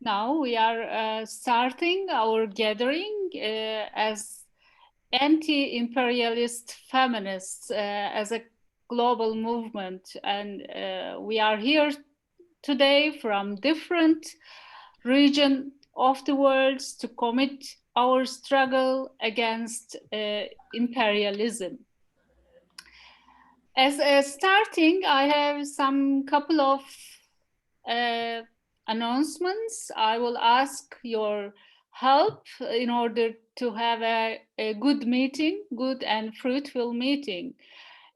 now we are starting our gathering as anti-imperialist feminists as a global movement, and we are here today from different regions of the world to commit our struggle against imperialism. As a starting, I have some couple of announcements. I will ask your help in order to have a good meeting, good and fruitful meeting.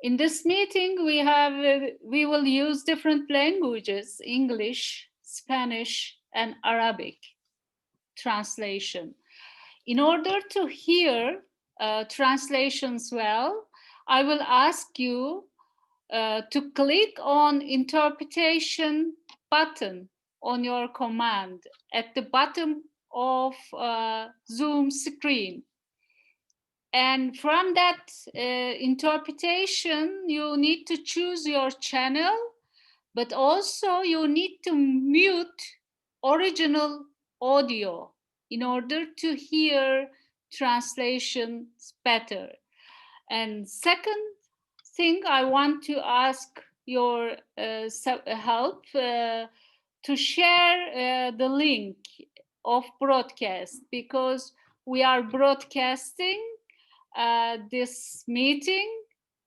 In this meeting, we will use different languages: English, Spanish, and Arabic translation. In order to hear translations well, I will ask you to click on interpretation button on your command at the bottom of Zoom screen. And from that interpretation, you need to choose your channel, but also you need to mute original audio in order to hear translations better. And second thing, I want to ask your help to share the link of broadcast, because we are broadcasting this meeting.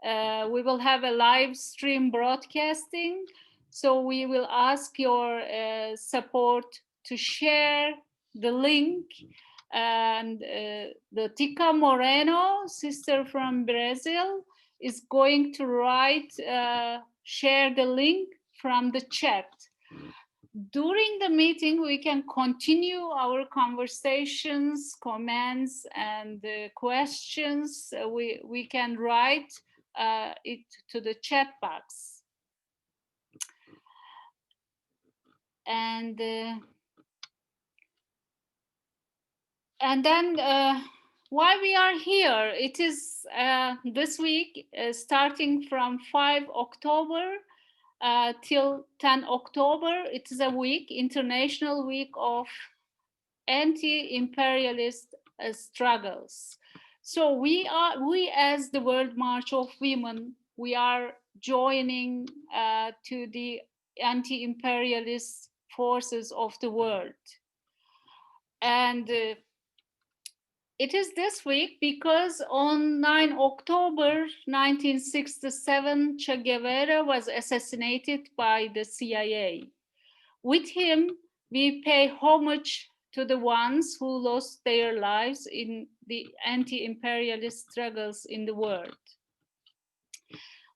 We will have a live stream broadcasting, so we will ask your support to share the link. And the Tica Moreno, sister from Brazil, is going to share the link from the chat. During the meeting, we can continue our conversations, comments, and questions. We can write it to the chat box. And then why we are here, it is this week, starting from 5 October till 10 October, it is a week, International Week of Anti-Imperialist Struggles. So we as the World March of Women, we are joining to the anti-imperialist forces of the world. And it is this week because on 9 October 1967, Che Guevara was assassinated by the CIA. With him, we pay homage to the ones who lost their lives in the anti-imperialist struggles in the world.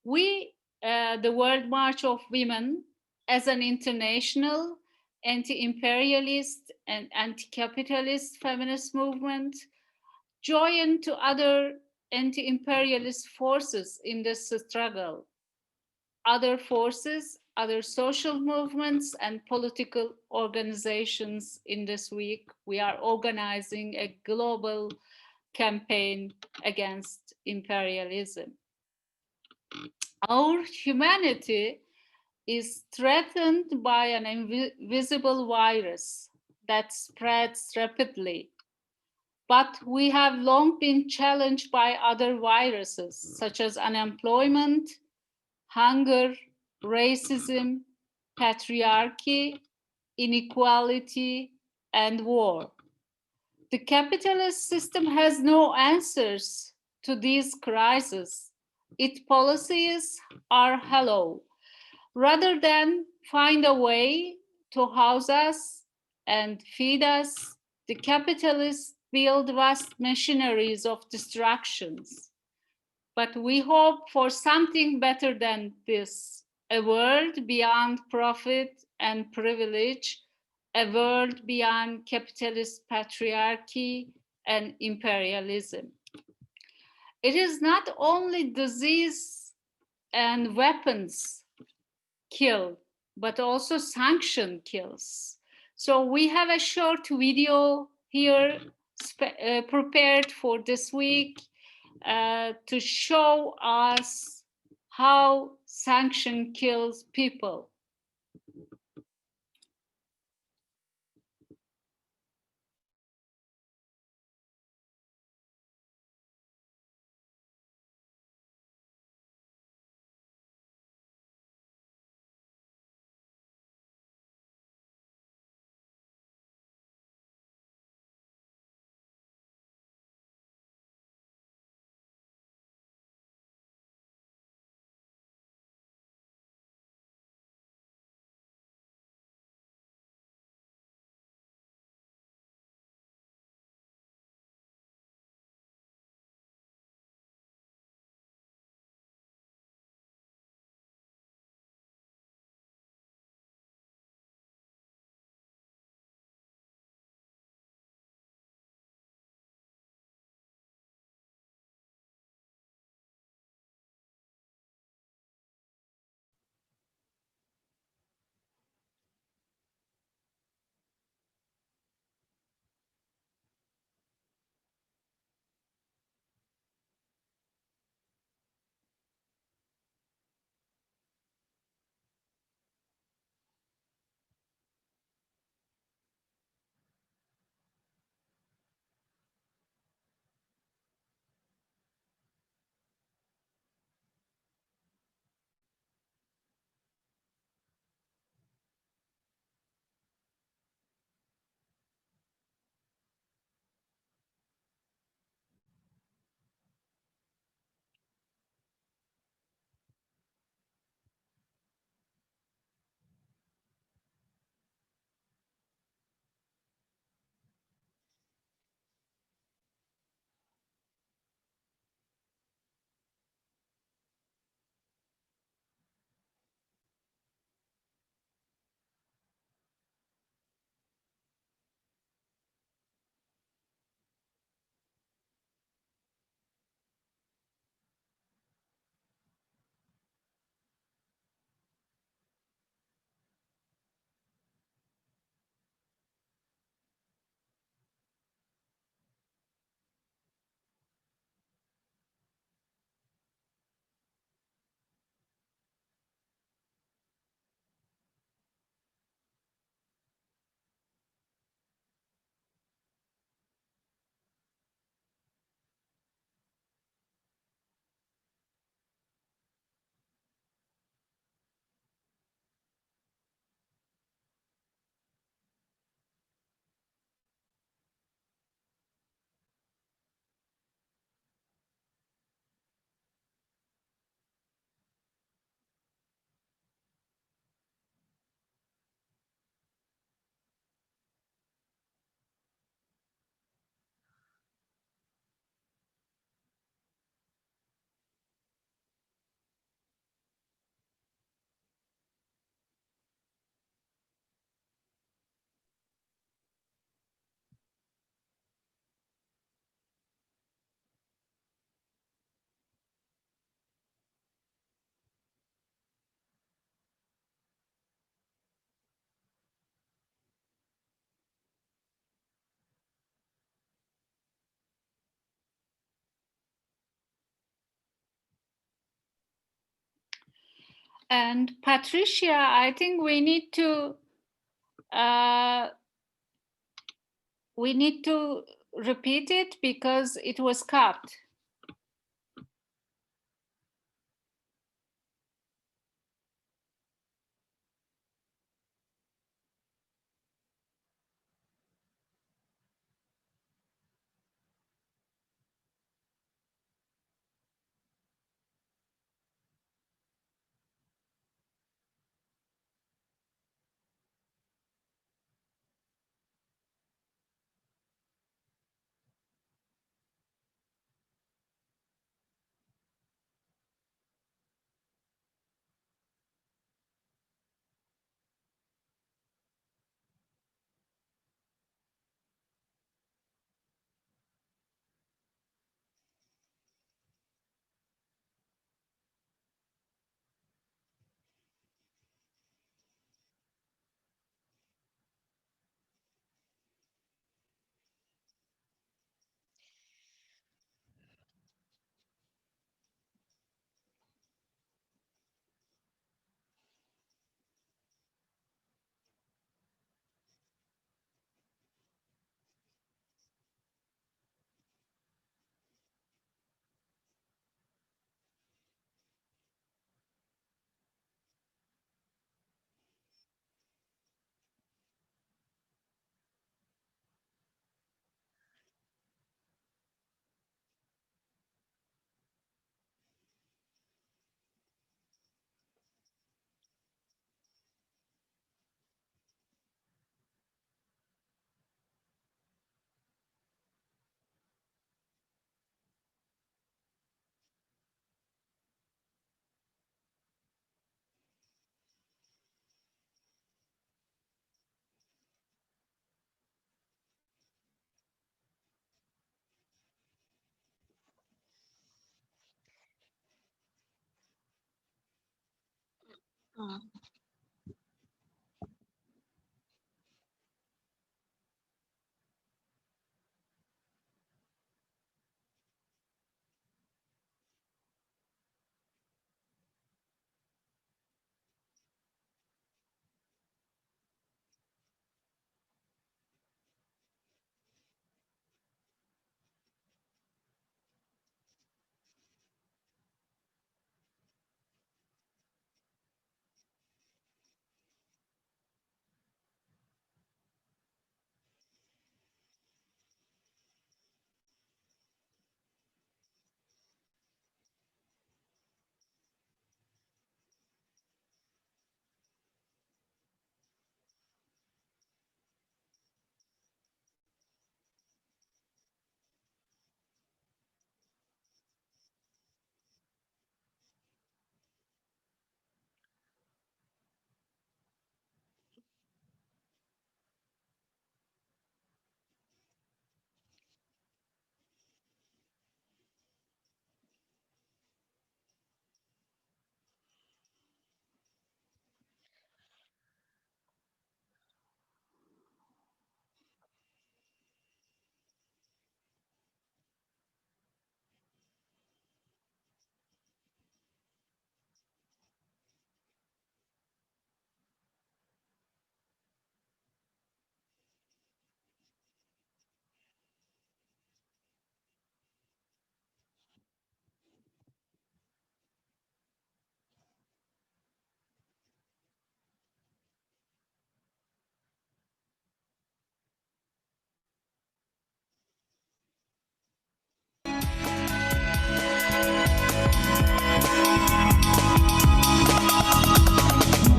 We, the World March of Women, as an international anti-imperialist and anti-capitalist feminist movement, join to other anti-imperialist forces in this struggle. Other forces, other social movements and political organizations in this week, we are organizing a global campaign against imperialism. Our humanity is threatened by an invisible virus that spreads rapidly. But we have long been challenged by other viruses, such as unemployment, hunger, racism, patriarchy, inequality, and war. The capitalist system has no answers to these crises. Its policies are hollow. Rather than find a way to house us and feed us, the capitalists build vast machineries of destructions. But we hope for something better than this, a world beyond profit and privilege, a world beyond capitalist patriarchy and imperialism. It is not only disease and weapons kill, but also sanction kills. So we have a short video here prepared for this week to show us how sanction kills people. And Patricia, I think we need to repeat it because it was cut.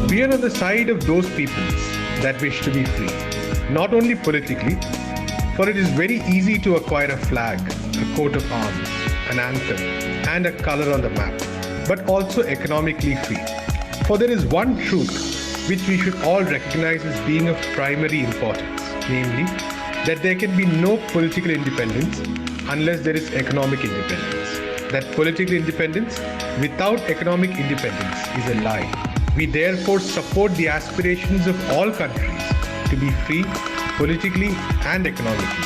We are on the side of those peoples that wish to be free, not only politically, for it is very easy to acquire a flag, a coat of arms, an anthem, and a color on the map, but also economically free. For there is one truth which we should all recognize as being of primary importance, namely, that there can be no political independence unless there is economic independence. That political independence without economic independence is a lie. We therefore support the aspirations of all countries to be free politically and economically.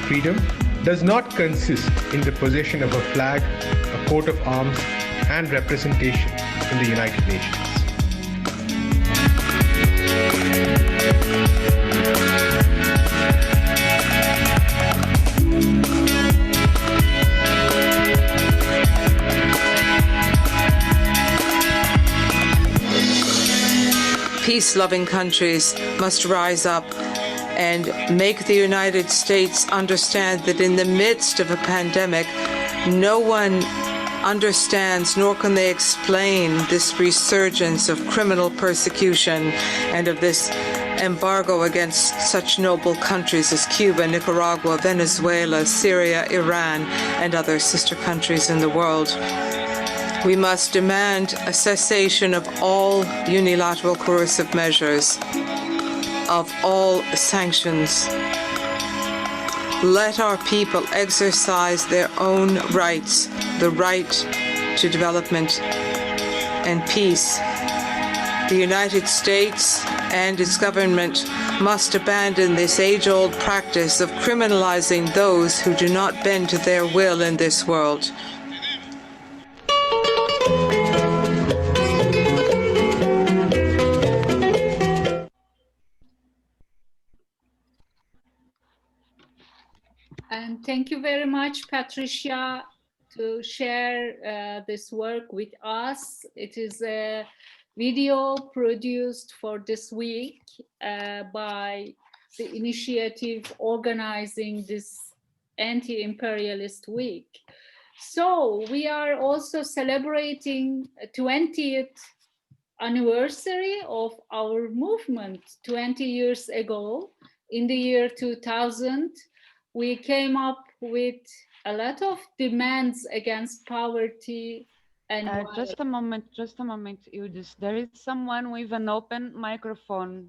Freedom does not consist in the possession of a flag, a coat of arms, and representation in the United Nations. Peace-loving countries must rise up and make the United States understand that in the midst of a pandemic, no one understands nor can they explain this resurgence of criminal persecution and of this embargo against such noble countries as Cuba, Nicaragua, Venezuela, Syria, Iran, and other sister countries in the world. We must demand a cessation of all unilateral coercive measures, of all sanctions. Let our people exercise their own rights, the right to development and peace. The United States and its government must abandon this age-old practice of criminalizing those who do not bend to their will in this world. And thank you very much, Patricia, to share this work with us. It is a video produced for this week by the initiative organizing this Anti-Imperialist Week. So we are also celebrating a 20th anniversary of our movement. 20 years ago, in the year 2000, we came up with a lot of demands against poverty and violence. Just a moment, Eudis. There is someone with an open microphone.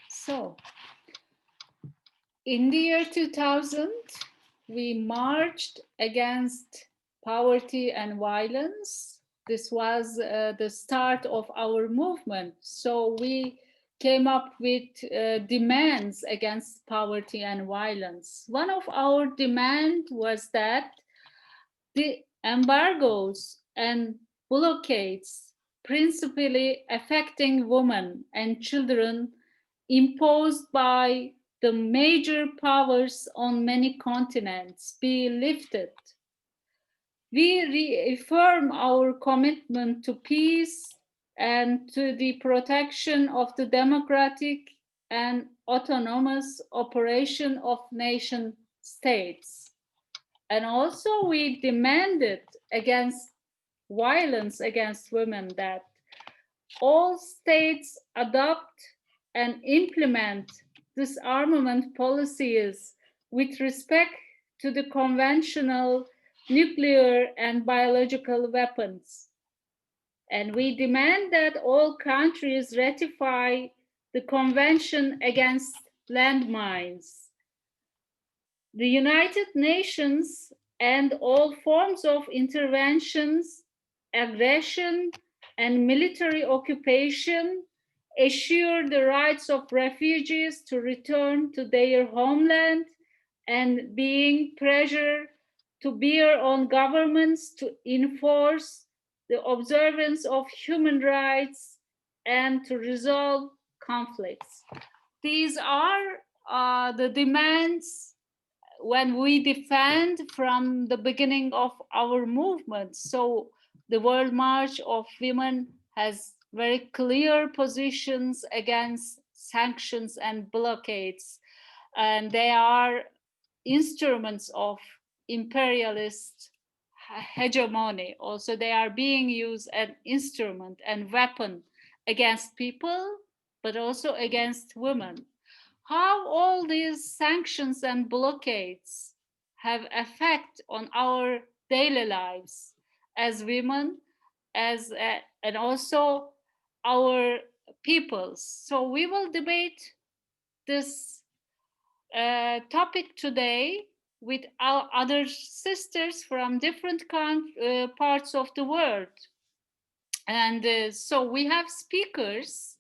So, in the year 2000, we marched against poverty and violence. This was the start of our movement. So we came up with demands against poverty and violence. One of our demands was that the embargoes and blockades principally affecting women and children imposed by the major powers on many continents be lifted. We reaffirm our commitment to peace and to the protection of the democratic and autonomous operation of nation states. And also we demanded against violence against women that all states adopt and implement disarmament policies with respect to the conventional nuclear and biological weapons. And we demand that all countries ratify the Convention Against Landmines. The United Nations and all forms of interventions, aggression, and military occupation assure the rights of refugees to return to their homeland and being pressure to bear on governments to enforce the observance of human rights and to resolve conflicts. These are the demands when we defend from the beginning of our movement. So the World March of Women has very clear positions against sanctions and blockades, and they are instruments of imperialist hegemony. Also, they are being used as instrument and weapon against people, but also against women. How all these sanctions and blockades have effect on our daily lives as women, and also our peoples. So we will debate this topic today with our other sisters from different parts of the world. And so we have speakers.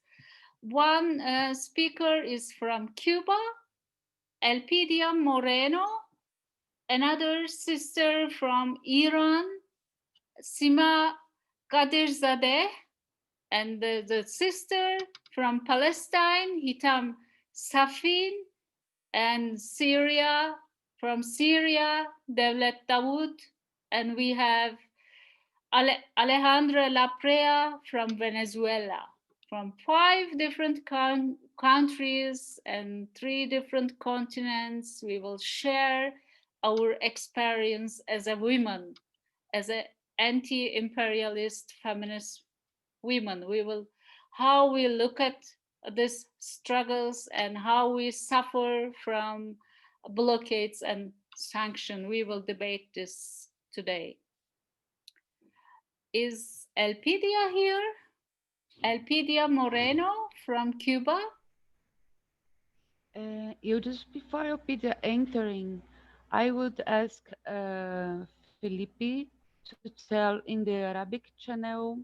One speaker is from Cuba, Elpidia Moreno, another sister from Iran, Sima Kadir Sade, and the sister from Palestine, Kitam Safin, and Syria, from Syria, Devlet Dawood, and we have Alejandra Laprea from Venezuela. From 5 different countries and 3 different continents, we will share our experience as a woman, as an anti-imperialist feminist women. We will how we look at these struggles and how we suffer from blockades and sanctions. We will debate this today. Is Elpidia here? Elpidia Moreno from Cuba. You just before Elpidia entering, I would ask Felipe to tell in the Arabic channel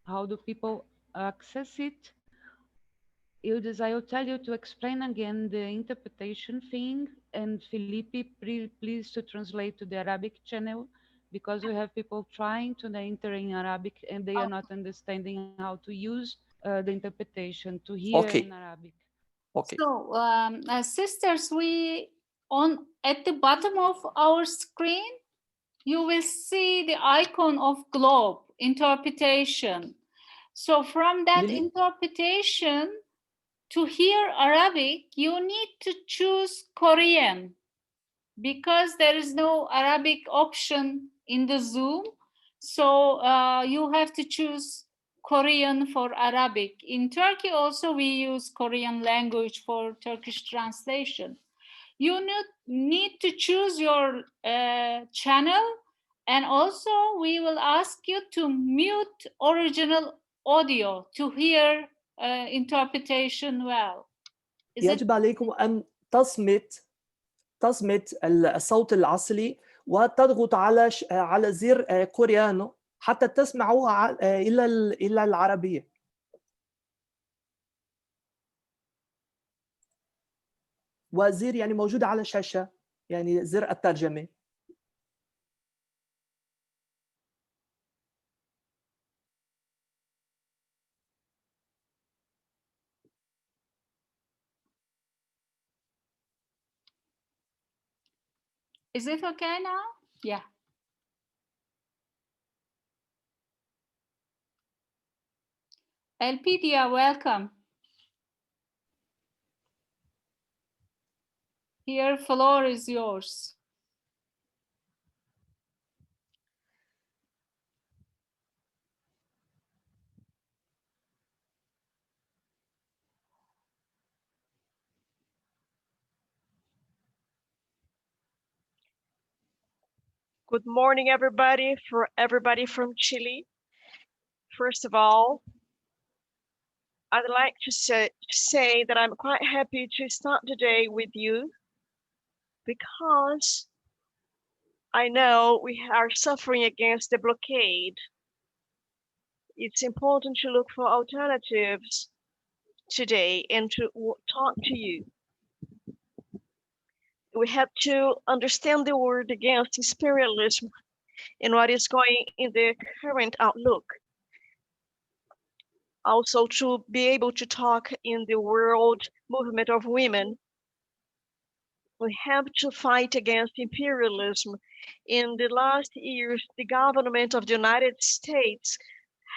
how do people access it. I will tell you to explain again the interpretation thing, and Felipe, please to translate to the Arabic channel, because we have people trying to enter in Arabic and they are not understanding how to use the interpretation to hear in Arabic. Okay. So, sisters, at the bottom of our screen, you will see the icon of globe interpretation. So from that interpretation, to hear Arabic, you need to choose Korean, because there is no Arabic option in the Zoom. So you have to choose Korean for Arabic. In Turkey also we use Korean language for Turkish translation. You need to choose your channel, and also we will ask you to mute original audio to hear interpretation well. يجب عليكم أن تصمت الصوت الأصلي وتضغط على زر كوريانو حتى تسمعوا إلى العربية. وزر يعني موجود على الشاشة، يعني زر الترجمة. Is it okay now? Yeah. Elpidia, welcome. Here, floor is yours. Good morning, everybody, from Chile. First of all, I'd like to say that I'm quite happy to start today with you, because I know we are suffering against the blockade. It's important to look for alternatives today and to talk to you. We have to understand the word against imperialism and what is going in the current outlook. Also to be able to talk in the world movement of women. We have to fight against imperialism. In the last years, the government of the United States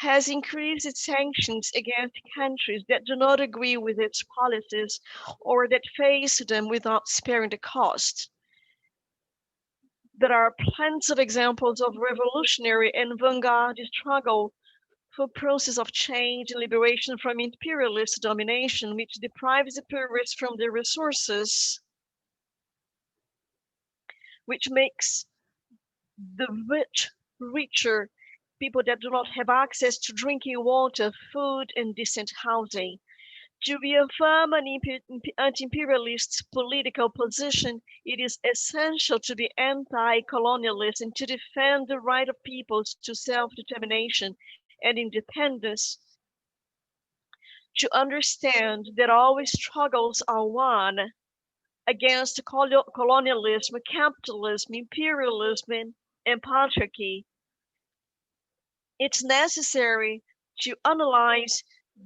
has increased its sanctions against countries that do not agree with its policies or that face them without sparing the cost. There are plenty of examples of revolutionary and vanguard struggle for process of change and liberation from imperialist domination, which deprives the poorest from their resources, which makes the rich richer, people that do not have access to drinking water, food, and decent housing. To reaffirm an anti-imperialist political position, it is essential to be anti-colonialist and to defend the right of peoples to self-determination and independence. To understand that all struggles are won against colonialism, capitalism, imperialism, and patriarchy. It's necessary to analyze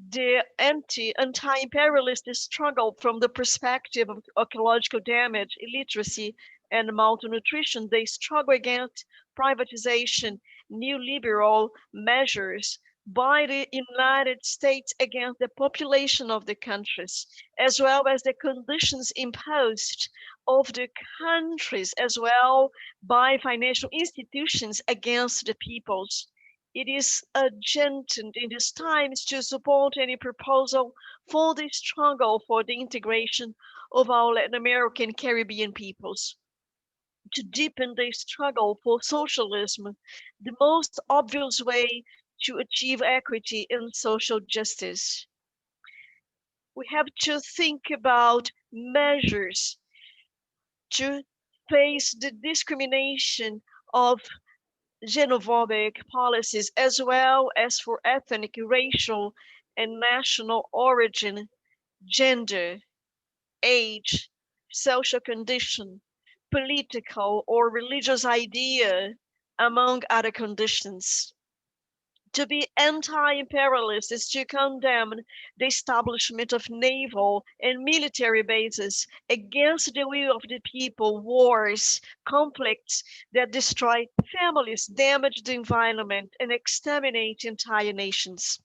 the anti-imperialist struggle from the perspective of ecological damage, illiteracy, and malnutrition. They struggle against privatization, neoliberal measures by the United States against the population of the countries, as well as the conditions imposed of the countries, as well by financial institutions against the peoples. It is urgent in these times to support any proposal for the struggle for the integration of our Latin American Caribbean peoples. To deepen the struggle for socialism, the most obvious way to achieve equity and social justice. We have to think about measures to face the discrimination of xenophobic policies, as well as for ethnic, racial, and national origin, gender, age, social condition, political or religious idea, among other conditions. To be anti-imperialist is to condemn the establishment of naval and military bases against the will of the people, wars, conflicts that destroy families, damage the environment, and exterminate entire nations.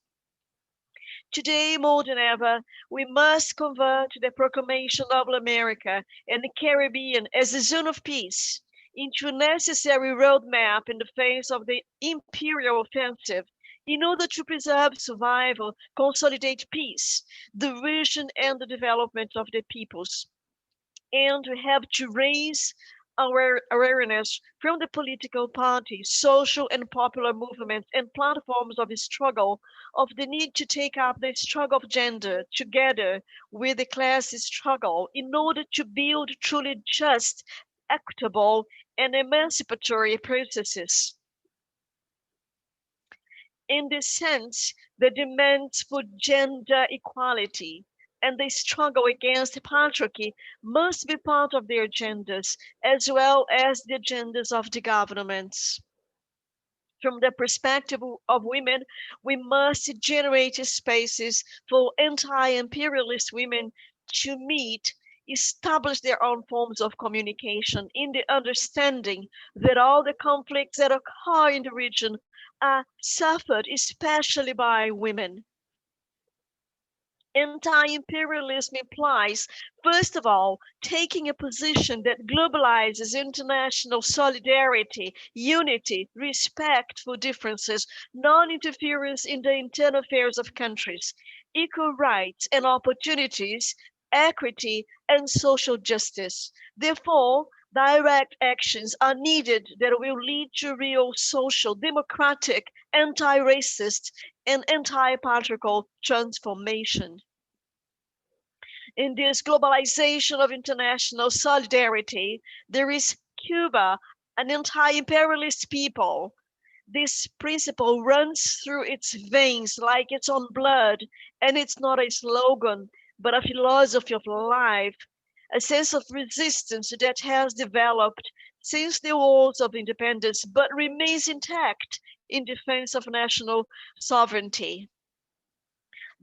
Today, more than ever, we must convert the proclamation of America and the Caribbean as a zone of peace into a necessary roadmap in the face of the imperial offensive in order to preserve survival, consolidate peace, the vision and the development of the peoples. And we have to raise our awareness from the political parties, social and popular movements, and platforms of struggle of the need to take up the struggle of gender together with the class struggle in order to build truly just, equitable, and emancipatory processes. In this sense, the demands for gender equality and the struggle against patriarchy must be part of their agendas, as well as the agendas of the governments. From the perspective of women, we must generate spaces for anti-imperialist women to meet, establish their own forms of communication in the understanding that all the conflicts that occur in the region are suffered especially by women. Anti-imperialism implies, first of all, taking a position that globalizes international solidarity, unity, respect for differences, non-interference in the internal affairs of countries, equal rights and opportunities, equity, and social justice. Therefore, direct actions are needed that will lead to real social, democratic, anti-racist, and anti-patriarchal transformation. In this globalization of international solidarity, there is Cuba, an anti-imperialist people. This principle runs through its veins like its own blood, and it's not a slogan, but a philosophy of life, a sense of resistance that has developed since the wars of independence, but remains intact in defense of national sovereignty.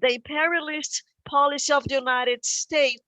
The imperialist policy of the United States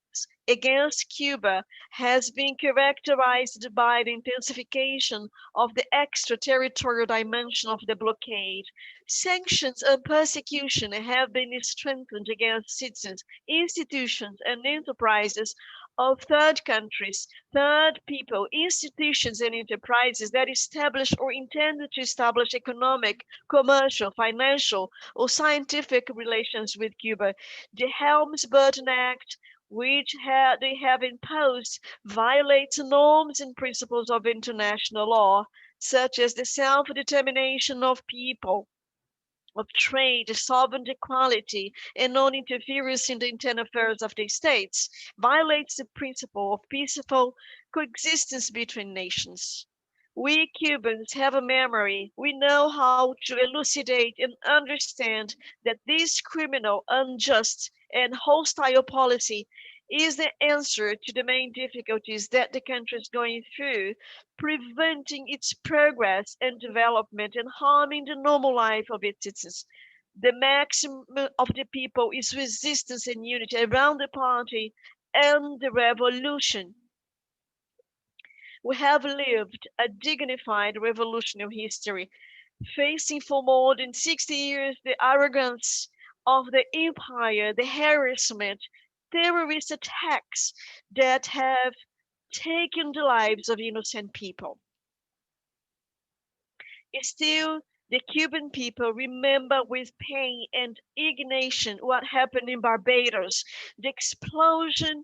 against Cuba has been characterized by the intensification of the extraterritorial dimension of the blockade. Sanctions and persecution have been strengthened against citizens, institutions, and enterprises of third countries, third people, institutions, and enterprises that establish or intend to establish economic, commercial, financial, or scientific relations with Cuba. The Helms-Burton Act, which they have imposed, violates norms and principles of international law, such as the self-determination of people, of trade, sovereign equality, and non-interference in the internal affairs of the states, violates the principle of peaceful coexistence between nations. We Cubans have a memory. We know how to elucidate and understand that this criminal, unjust, and hostile policy is the answer to the main difficulties that the country is going through, preventing its progress and development and harming the normal life of its citizens. The maximum of the people is resistance and unity around the party and the revolution. We have lived a dignified revolutionary history, facing for more than 60 years the arrogance of the empire, the harassment, terrorist attacks that have taken the lives of innocent people. Still, the Cuban people remember with pain and indignation what happened in Barbados, the explosion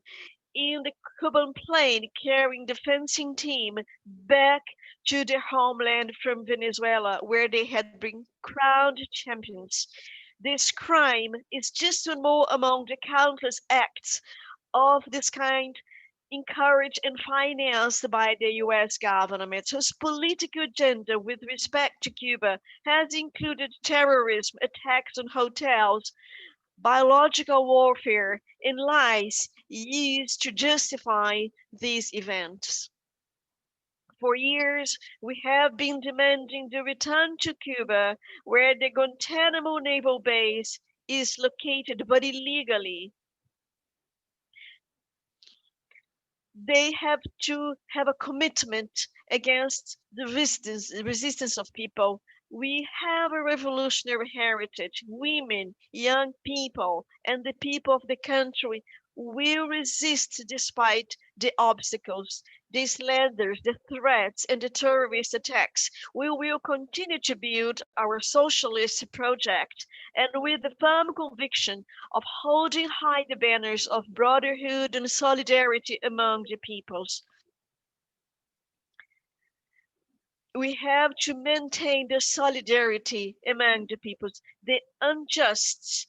in the Cuban plane carrying the fencing team back to their homeland from Venezuela, where they had been crowned champions. This crime is just one more among the countless acts of this kind encouraged and financed by the US government, whose political agenda with respect to Cuba has included terrorism, attacks on hotels, biological warfare, and lies used to justify these events. For years, we have been demanding the return to Cuba, where the Guantanamo naval base is located, but illegally. They have to have a commitment against the resistance of people. We have a revolutionary heritage. Women, young people, and the people of the country will resist despite the obstacles, the slanders, the threats, and the terrorist attacks. We will continue to build our socialist project and with the firm conviction of holding high the banners of brotherhood and solidarity among the peoples. We have to maintain the solidarity among the peoples. The unjust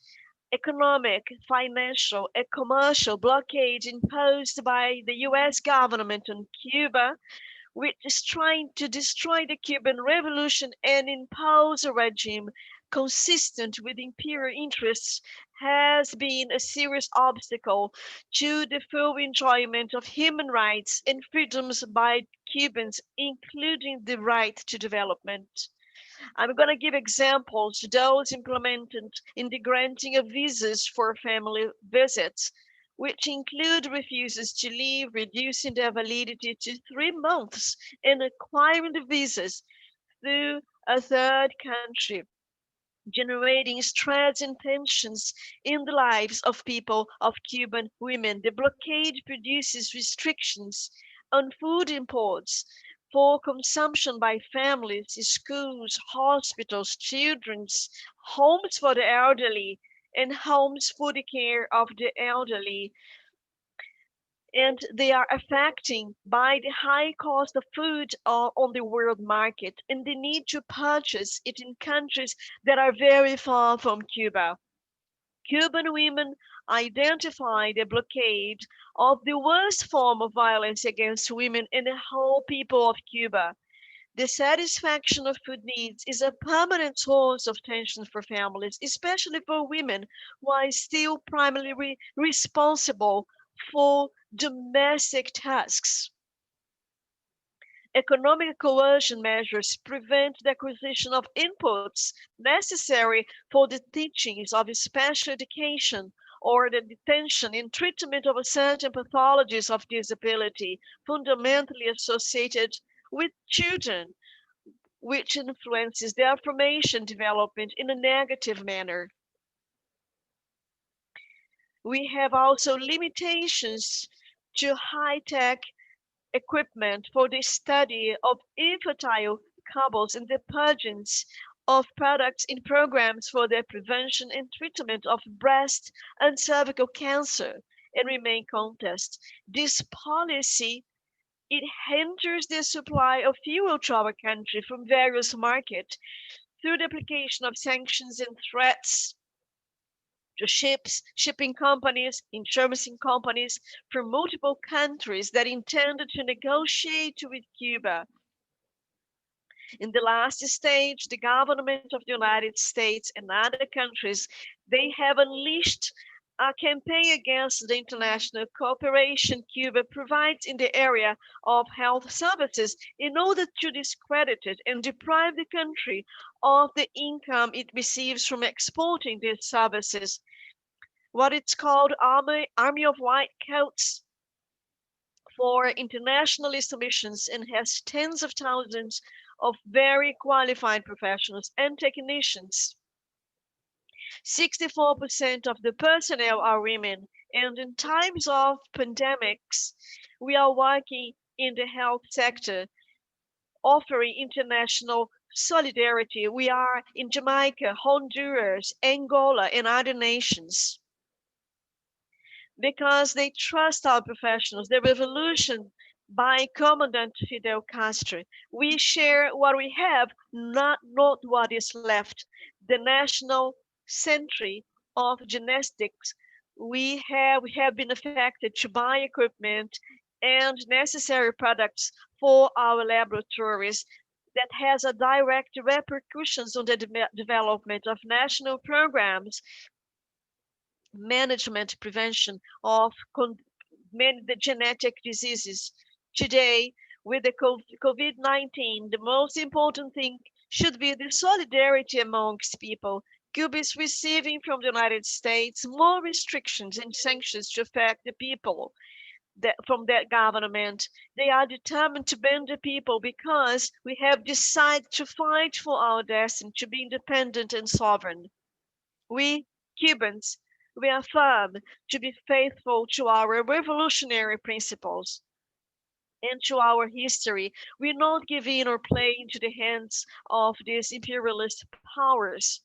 economic, financial, and commercial blockade imposed by the US government on Cuba, which is trying to destroy the Cuban Revolution and impose a regime consistent with imperial interests, has been a serious obstacle to the full enjoyment of human rights and freedoms by Cubans, including the right to development. I'm going to give examples, those implemented in the granting of visas for family visits, which include refusals to leave, reducing their validity to 3 months, and acquiring the visas through a third country, generating stress and tensions in the lives of people, of Cuban women. The blockade produces restrictions on food imports for consumption by families, schools, hospitals, children's homes for the elderly, and homes for the care of the elderly. And they are affecting by the high cost of food on the world market and the need to purchase it in countries that are very far from Cuba. Cuban women identify the blockade of the worst form of violence against women and the whole people of Cuba. The satisfaction of food needs is a permanent source of tension for families, especially for women who are still primarily responsible for domestic tasks. Economic coercion measures prevent the acquisition of inputs necessary for the teachings of special education or the detention and treatment of certain pathologies of disability fundamentally associated with children, which influences their formation development in a negative manner. We have also limitations to high-tech equipment for the study of infertile couples and the purgence of products in programs for the prevention and treatment of breast and cervical cancer and remain contest. This policy, it hinders the supply of fuel to our country from various markets, through the application of sanctions and threats to ships, shipping companies, insurance companies from multiple countries that intended to negotiate with Cuba. In the last stage, the government of the United States and other countries, they have unleashed a campaign against the international cooperation Cuba provides in the area of health services in order to discredit it and deprive the country of the income it receives from exporting these services. What it's called Army of White Coats for internationalist missions and has tens of thousands of very qualified professionals and technicians. 64% of the personnel are women, and in times of pandemics, we are working in the health sector, offering international solidarity. We are in Jamaica, Honduras, Angola, and other nations because they trust our professionals. The revolution by Commandant Fidel Castro. We share what we have, not what is left. The national century of gymnastics. We have been affected to buy equipment and necessary products for our laboratories that has a direct repercussions on the development of national programs, management, prevention of many the genetic diseases. Today, with the COVID-19, the most important thing should be the solidarity amongst people. Cuba is receiving from the United States more restrictions and sanctions to affect the people from that government. They are determined to bend the people because we have decided to fight for our destiny, to be independent and sovereign. We, Cubans, we are firm to be faithful to our revolutionary principles and to our history. We not give in or play into the hands of these imperialist powers.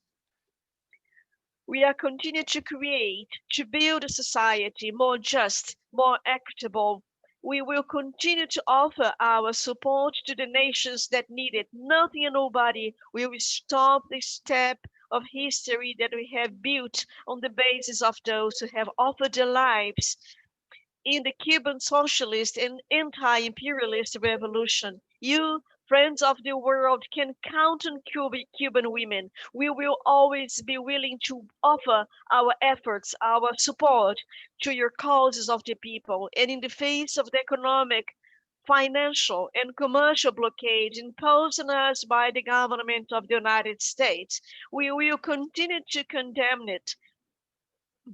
We are continuing to create, to build a society more just, more equitable. We will continue to offer our support to the nations that need it. Nothing and nobody will stop the step of history that we have built on the basis of those who have offered their lives in the Cuban socialist and anti-imperialist revolution. You, friends of the world, can count on Cuban women. We will always be willing to offer our efforts, our support to your causes of the people. And in the face of the economic, financial, and commercial blockade imposed on us by the government of the United States, we will continue to condemn it.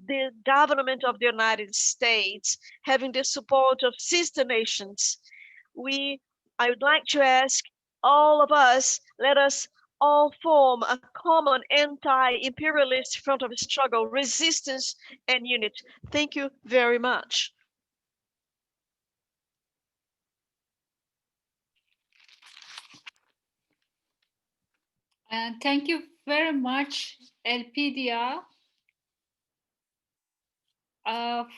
The government of the United States having the support of sister nations. I would like to ask all of us, let us all form a common anti-imperialist front of struggle, resistance, and unity. Thank you very much. And thank you very much, Elpidia,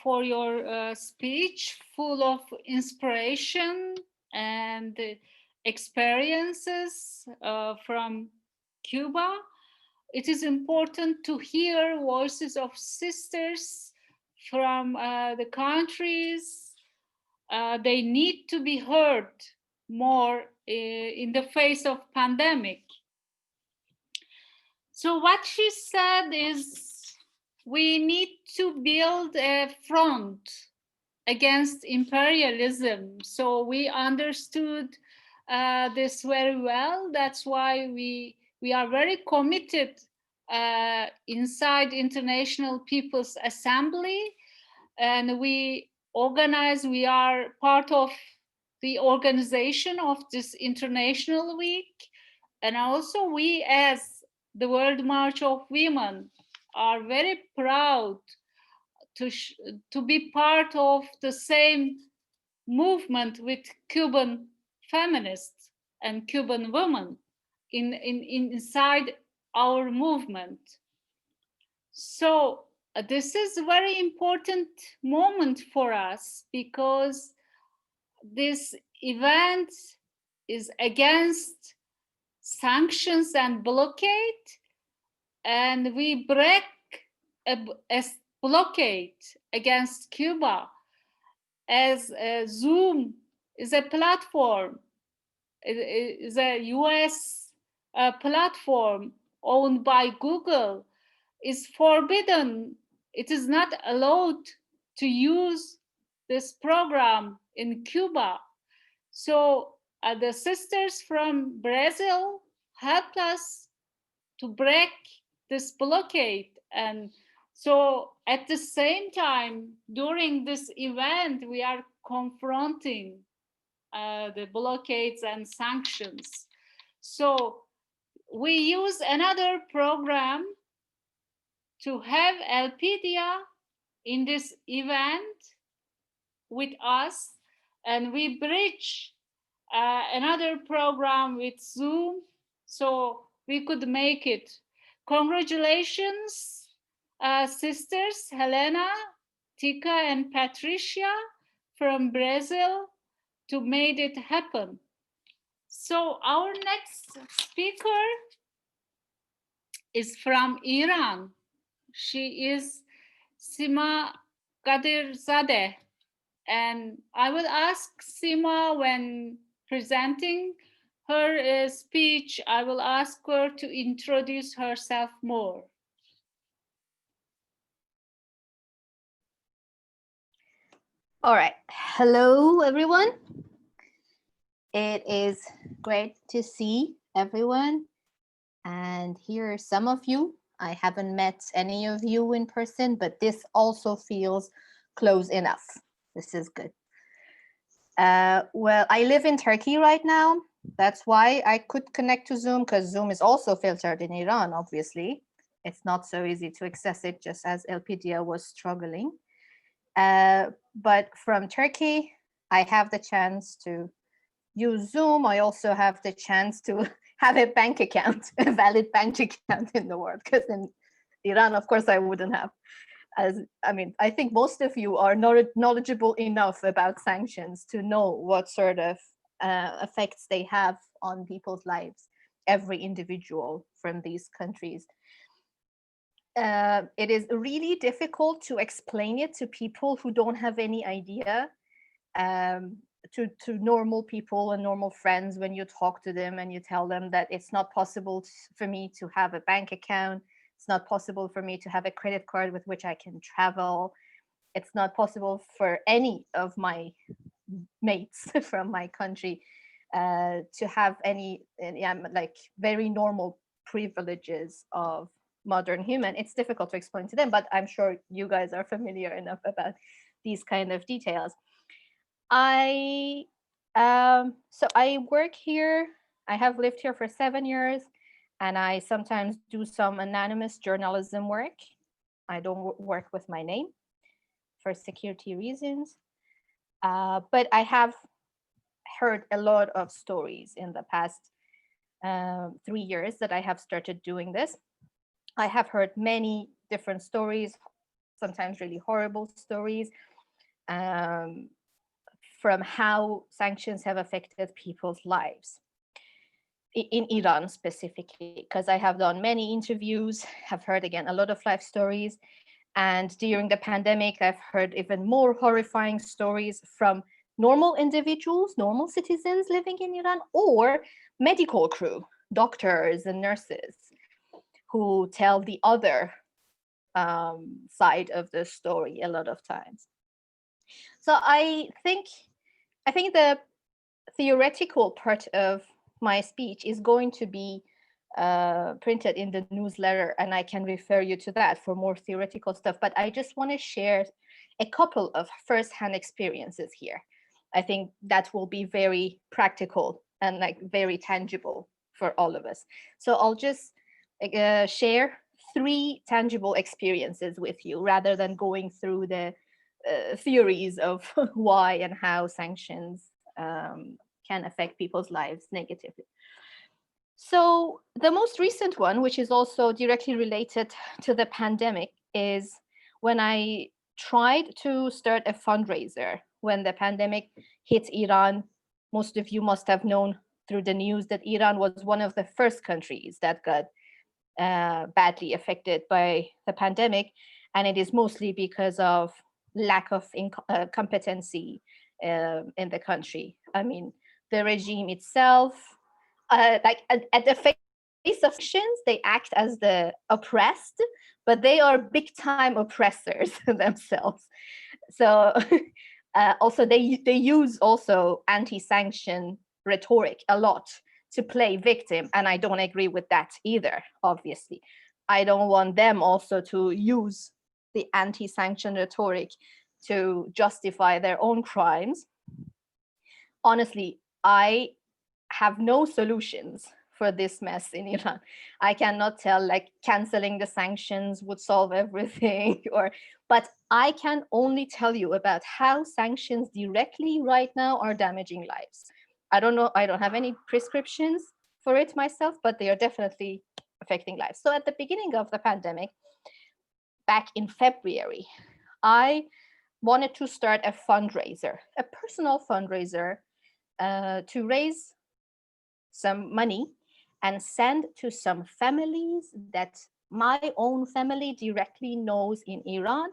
for your speech full of inspiration and experiences from Cuba. It is important to hear voices of sisters from the countries. They need to be heard more in the face of pandemic. So what she said is we need to build a front against imperialism. So we understood this very well. That's why we are very committed inside International People's Assembly, and we are part of the organization of this International Week. And also we, as the World March of Women, are very proud to be part of the same movement with Cuban feminists and Cuban women inside our movement. So this is a very important moment for us because this event is against sanctions and blockade, and we break a blockade against Cuba, as Zoom is a platform, is a US platform owned by Google, is forbidden. It is not allowed to use this program in Cuba. So the sisters from Brazil helped us to break this blockade. And so at the same time, during this event, we are confronting the blockades and sanctions. So we use another program to have Elpidia in this event with us, and we bridge another program with Zoom, so we could make it. Congratulations, sisters Helena, Tika, and Patricia from Brazil to made it happen. So our next speaker is from Iran. She is Sima Kadir Sade. And I will ask Sima, when presenting her speech, I will ask her to introduce herself more. All right. Hello, everyone. It is great to see everyone and hear some of you. I haven't met any of you in person, but this also feels close enough. This is good. Well, I live in Turkey right now. That's why I could connect to Zoom, because Zoom is also filtered in Iran, obviously. It's not so easy to access it, just as Elpidia was struggling. But from Turkey, I have the chance to use Zoom. I also have the chance to have a bank account, a valid bank account in the world, because in Iran, of course, I wouldn't have. I think most of you are knowledgeable enough about sanctions to know what sort of effects they have on people's lives, every individual from these countries. It is really difficult to explain it to people who don't have any idea, to normal people and normal friends, when you talk to them and you tell them that it's not possible for me to have a bank account. It's not possible for me to have a credit card with which I can travel. It's not possible for any of my mates from my country to have any like very normal privileges of modern human. It's difficult to explain to them, but I'm sure you guys are familiar enough about these kind of details. So I work here. I have lived here for 7 years, and I sometimes do some anonymous journalism work. I don't work with my name for security reasons, but I have heard a lot of stories in the past 3 years that I have started doing this. I have heard many different stories, sometimes really horrible stories, from how sanctions have affected people's lives in Iran specifically, because I have done many interviews, have heard again a lot of life stories. And during the pandemic, I've heard even more horrifying stories from normal individuals, normal citizens living in Iran, or medical crew, doctors and nurses, who tell the other side of the story a lot of times. So I think the theoretical part of my speech is going to be printed in the newsletter, and I can refer you to that for more theoretical stuff. But I just want to share a couple of first-hand experiences here. I think that will be very practical and like very tangible for all of us. So I'll just share 3 tangible experiences with you, rather than going through the theories of why and how sanctions can affect people's lives negatively. So the most recent one, which is also directly related to the pandemic, is when I tried to start a fundraiser when the pandemic hit Iran. Most of you must have known through the news that Iran was one of the first countries that got badly affected by the pandemic, and it is mostly because of lack of competency in the country. I mean, the regime itself, like at the face of sanctions, they act as the oppressed, but they are big time oppressors themselves. So also they use also anti-sanction rhetoric a lot to play victim, and I don't agree with that either. Obviously, I don't want them also to use the anti-sanction rhetoric to justify their own crimes. Honestly, I have no solutions for this mess in Iran. I cannot tell like canceling the sanctions would solve everything, but I can only tell you about how sanctions directly right now are damaging lives. I don't know, I don't have any prescriptions for it myself, but they are definitely affecting lives. So at the beginning of the pandemic, back in February, I wanted to start a fundraiser, a personal fundraiser, to raise some money and send to some families that my own family directly knows in Iran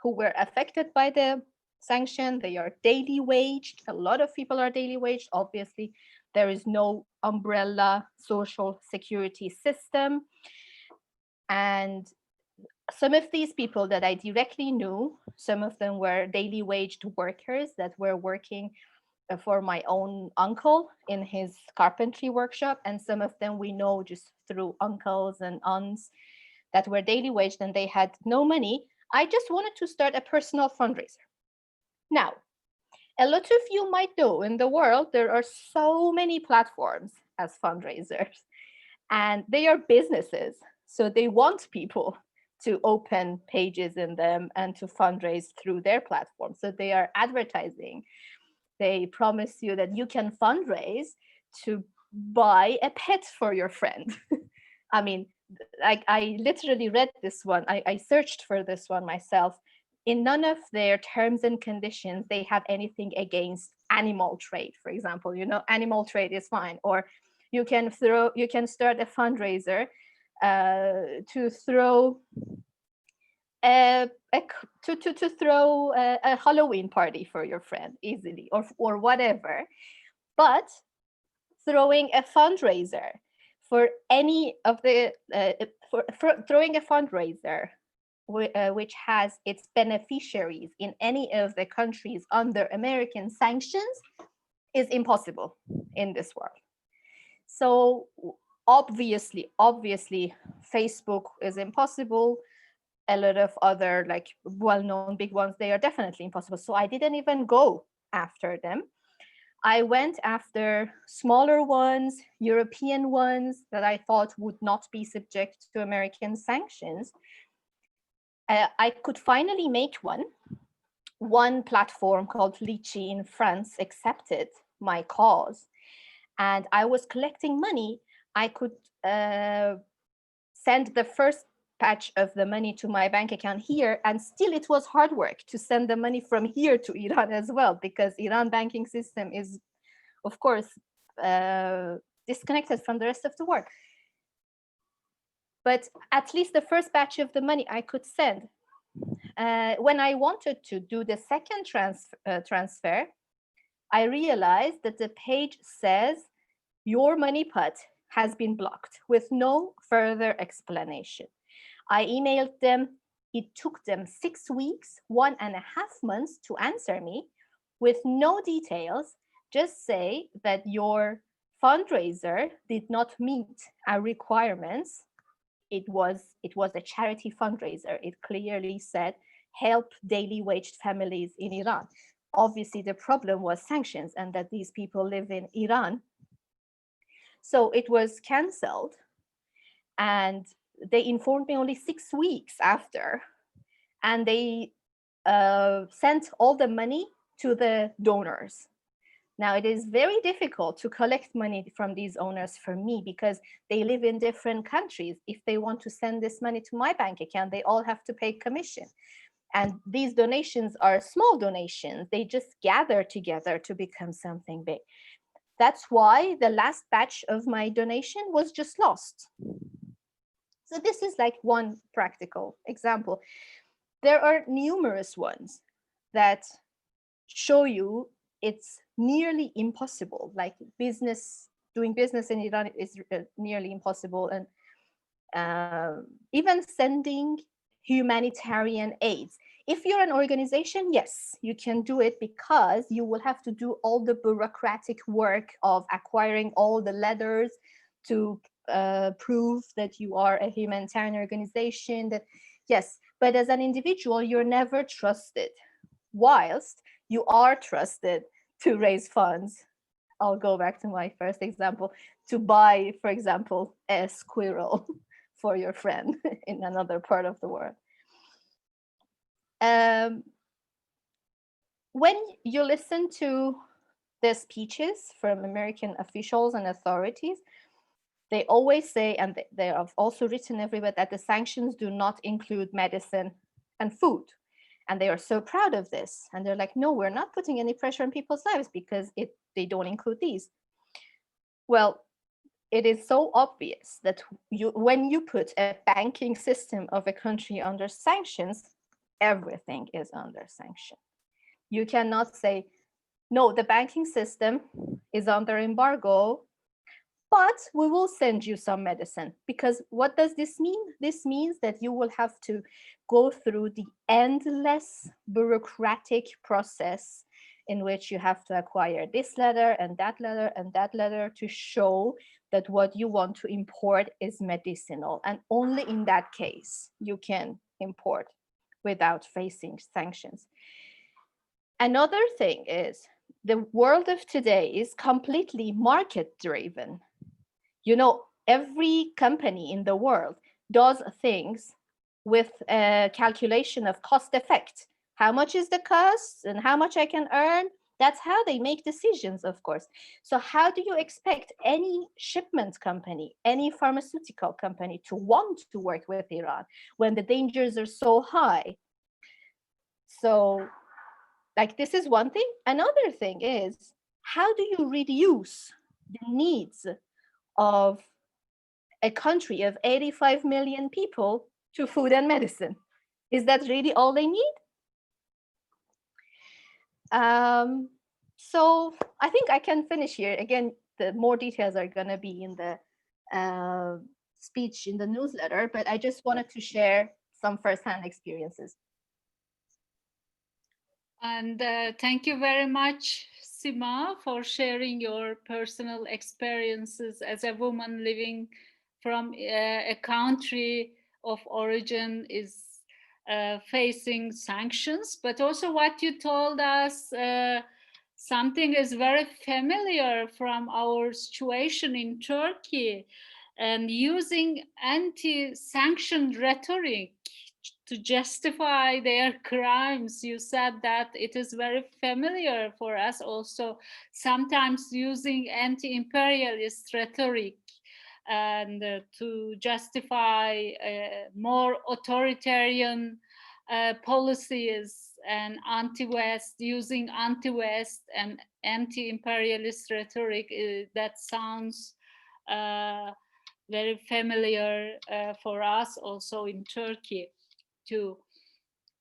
who were affected by the sanction. They are daily waged. A lot of people are daily waged. Obviously, there is no umbrella social security system. And some of these people that I directly knew, some of them were daily waged workers that were working for my own uncle in his carpentry workshop, and some of them we know just through uncles and aunts that were daily waged and they had no money. I just wanted to start a personal fundraiser. Now, a lot of you might know in the world there are so many platforms as fundraisers, and they are businesses, so they want people to open pages in them and to fundraise through their platform. So they are advertising. They promise you that you can fundraise to buy a pet for your friend. I mean, like I literally read this one. I searched for this one myself. In none of their terms and conditions, they have anything against animal trade, for example. You know, animal trade is fine. Or you can start a fundraiser to throw a Halloween party for your friend easily, or whatever. But throwing a fundraiser for any of the for throwing a fundraiser which has its beneficiaries in any of the countries under American sanctions is impossible in this world. So obviously Facebook is impossible. A lot of other like well-known big ones, they are definitely impossible. So I didn't even go after them. I went after smaller ones, European ones that I thought would not be subject to American sanctions. I could finally make one platform called Litchi in France accepted my cause, and I was collecting money. I could send the first patch of the money to my bank account here, and still it was hard work to send the money from here to Iran as well, because Iran banking system is, of course, disconnected from the rest of the world. But at least the first batch of the money I could send. When I wanted to do the second transfer, I realized that the page says your money pot has been blocked with no further explanation. I emailed them. It took them 6 weeks, 1.5 months to answer me with no details. Just say that your fundraiser did not meet our requirements. It was a charity fundraiser. It clearly said help daily waged families in Iran. Obviously, the problem was sanctions and that these people live in Iran. So it was canceled, and they informed me only 6 weeks after, and they sent all the money to the donors. Now, it is very difficult to collect money from these owners for me because they live in different countries. If they want to send this money to my bank account, they all have to pay commission. And these donations are small donations. They just gather together to become something big. That's why the last batch of my donation was just lost. So this is like one practical example. There are numerous ones that show you it's nearly impossible. Like doing business in Iran is nearly impossible, and even sending humanitarian aids. If you're an organization, yes, you can do it, because you will have to do all the bureaucratic work of acquiring all the letters to prove that you are a humanitarian organization. That, yes, but as an individual, you're never trusted, whilst you are trusted to raise funds. I'll go back to my first example, to buy, for example, a squirrel for your friend in another part of the world. When you listen to the speeches from American officials and authorities, they always say, and they have also written everywhere, that the sanctions do not include medicine and food. And they are so proud of this. And they're like, no, we're not putting any pressure on people's lives because they don't include these. Well, it is so obvious that when you put a banking system of a country under sanctions, everything is under sanction. You cannot say, no, the banking system is under embargo, but we will send you some medicine. Because what does this mean? This means that you will have to go through the endless bureaucratic process in which you have to acquire this letter and that letter and that letter to show that what you want to import is medicinal. And only in that case, you can import without facing sanctions. Another thing is, the world of today is completely market-driven. You know, every company in the world does things with a calculation of cost effect. How much is the cost and how much I can earn? That's how they make decisions, of course. So how do you expect any shipment company, any pharmaceutical company to want to work with Iran when the dangers are so high? So, like, this is one thing. Another thing is, how do you reduce the needs of a country of 85 million people to food and medicine? Is that really all they need? So I think I can finish here. Again, the more details are going to be in the speech in the newsletter, but I just wanted to share some firsthand experiences. And thank you very much, Sima, for sharing your personal experiences as a woman living from a country of origin is facing sanctions. But also what you told us, something is very familiar from our situation in Turkey, and using anti-sanction rhetoric to justify their crimes. You said that it is very familiar for us also, sometimes using anti-imperialist rhetoric and to justify more authoritarian policies and anti-West, using anti-West and anti-imperialist rhetoric. That sounds very familiar for us also in Turkey too.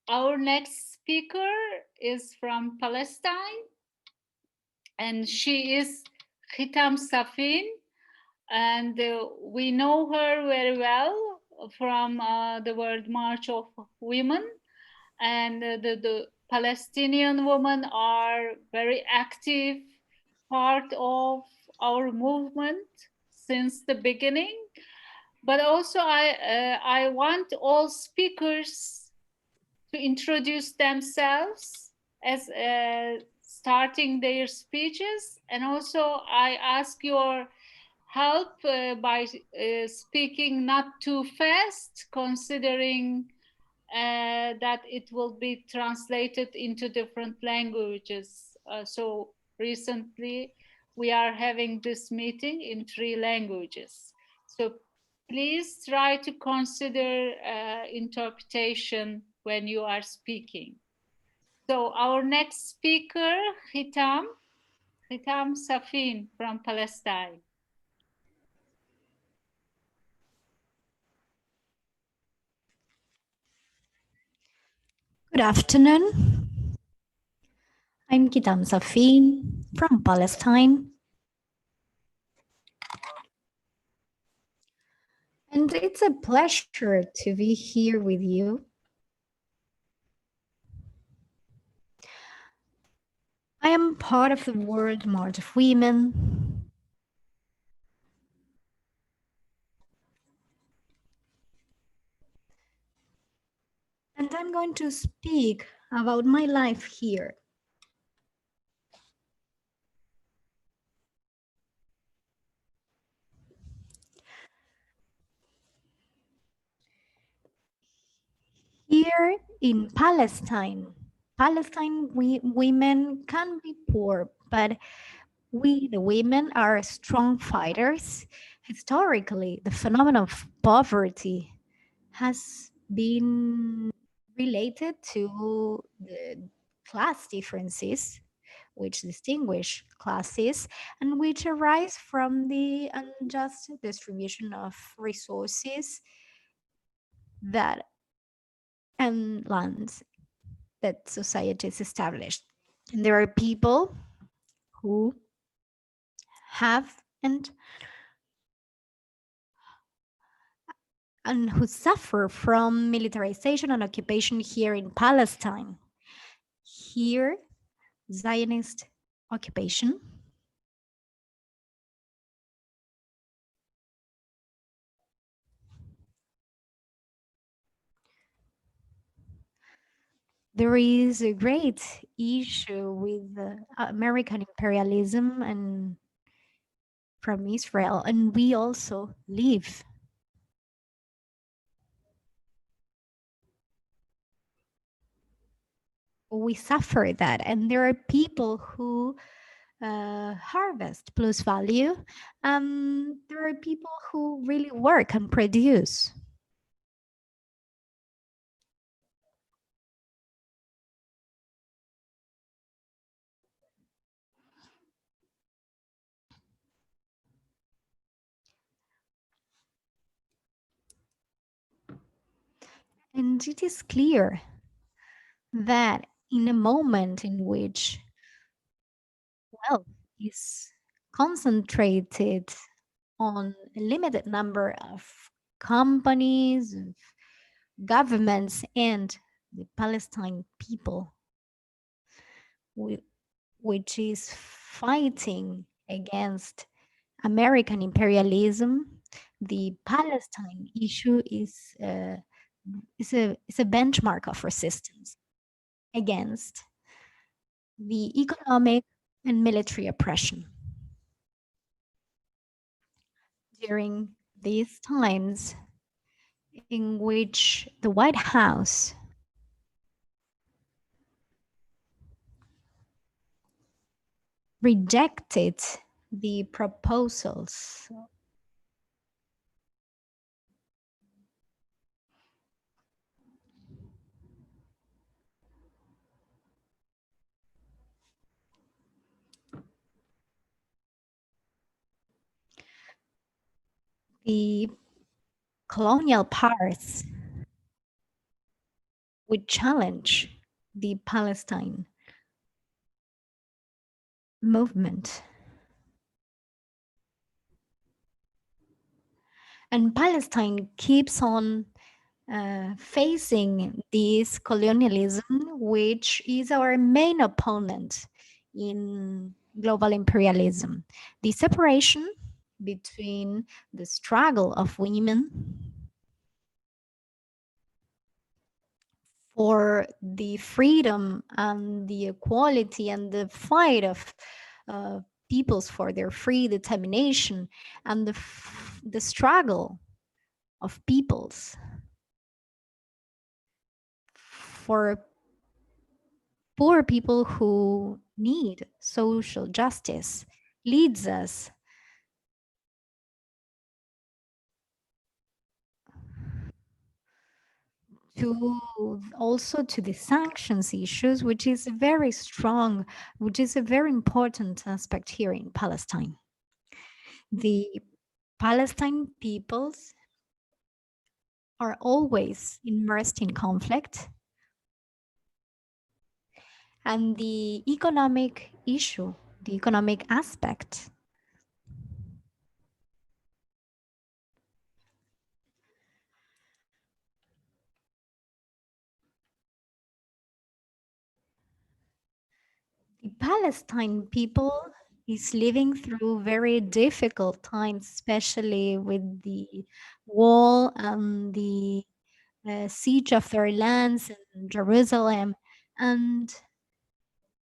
Our next speaker is from Palestine, and she is Kitam Safin, and we know her very well from the World March of Women, and the Palestinian women are very active part of our movement since the beginning. But also I want all speakers to introduce themselves as starting their speeches, and also I ask your help by speaking not too fast, considering that it will be translated into different languages. So recently we are having this meeting in 3 languages. So please try to consider interpretation when you are speaking. So our next speaker, Kitam Kitam Safin from Palestine. Good afternoon. I'm Kitam Safin from Palestine. And it's a pleasure to be here with you. I am part of the World March of Women. And I'm going to speak about my life here. Here in Palestine, women can be poor, but we, the women, are strong fighters. Historically, the phenomenon of poverty has been related to the class differences which distinguish classes and which arise from the unjust distribution of resources that and lands that societies established. And there are people who have and who suffer from militarization and occupation here in Palestine. Here, Zionist occupation. There is a great issue with American imperialism and from Israel, and we also live. We suffer that, and there are people who harvest plus value. There are people who really work and produce. And it is clear that in a moment in which wealth is concentrated on a limited number of companies, of governments, and the Palestine people, which is fighting against American imperialism, the Palestine issue is a benchmark of resistance against the economic and military oppression. During these times in which the White House rejected the proposals the colonial powers would challenge the Palestine movement. And Palestine keeps on facing this colonialism, which is our main opponent in global imperialism. The separation between the struggle of women for the freedom and the equality and the fight of peoples for their free determination and the struggle of peoples for poor people who need social justice leads us to also to the sanctions issues, which is very strong, which is a very important aspect here in Palestine. The Palestine peoples are always immersed in conflict, and the economic issue, the economic aspect, the Palestine people is living through very difficult times, especially with the wall and the siege of their lands in Jerusalem. And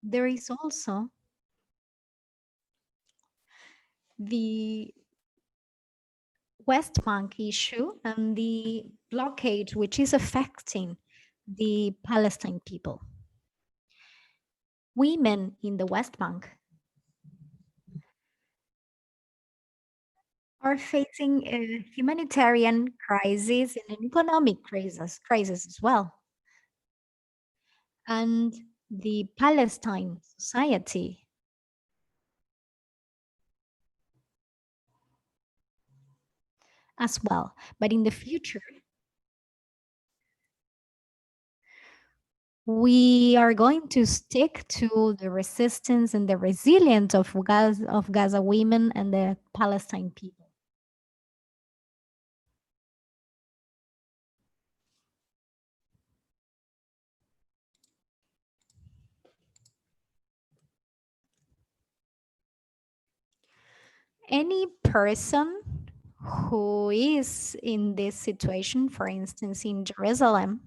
there is also the West Bank issue and the blockade, which is affecting the Palestine people. Women in the West Bank are facing a humanitarian crisis and an economic crisis as well. And the Palestine society as well. But in the future, we are going to stick to the resistance and the resilience of Gaza women and the Palestine people. Any person who is in this situation, for instance, in Jerusalem,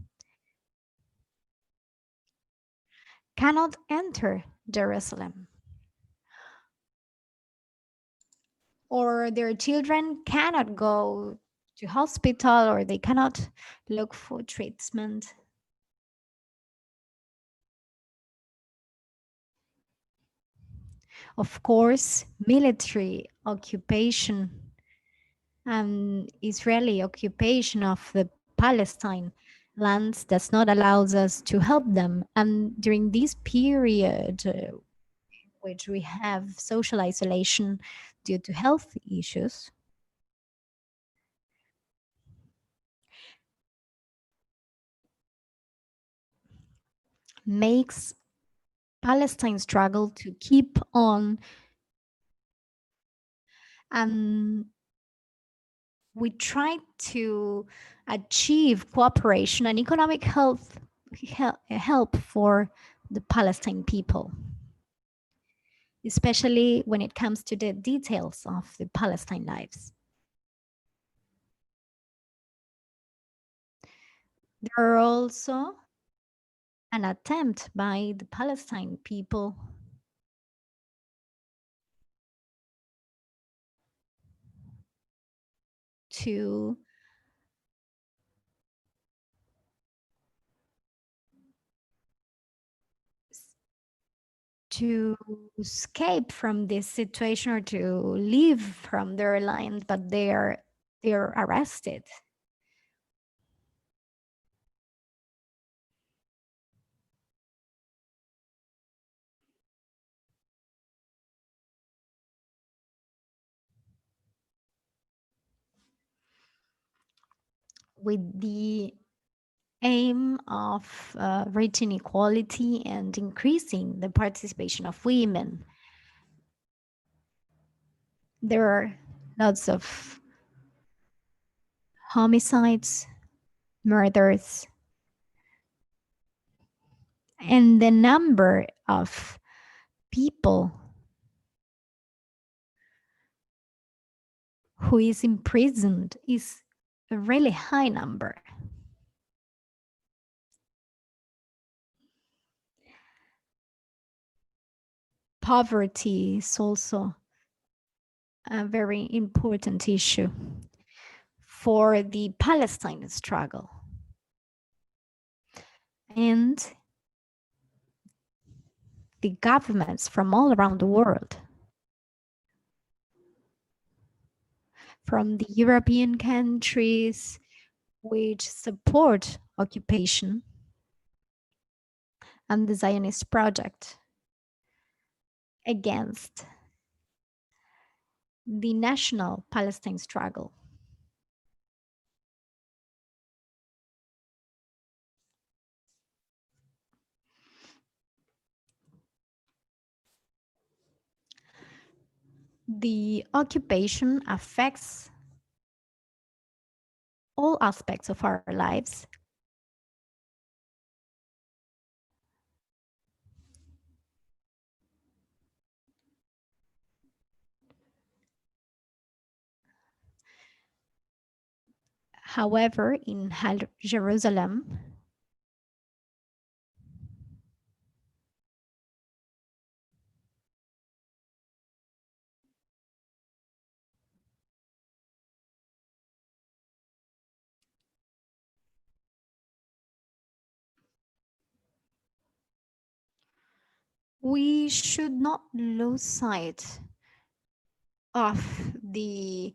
cannot enter Jerusalem, or their children cannot go to hospital, or they cannot look for treatment. Of course, military occupation and Israeli occupation of the Palestine lands does not allow us to help them. And during this period, which we have social isolation due to health issues, makes Palestine struggle to keep on, and we try to achieve cooperation and economic help for the Palestine people, especially when it comes to the details of the Palestine lives. There are also an attempt by the Palestine people to escape from this situation or to leave from their land, but they're arrested. With the aim of reaching equality and increasing the participation of women. There are lots of homicides, murders, and the number of people who is imprisoned is a really high number. Poverty is also a very important issue for the Palestine struggle. And the governments from all around the world, from the European countries which support occupation and the Zionist project against the national Palestine struggle. The occupation affects all aspects of our lives. However, in Jerusalem, we should not lose sight of the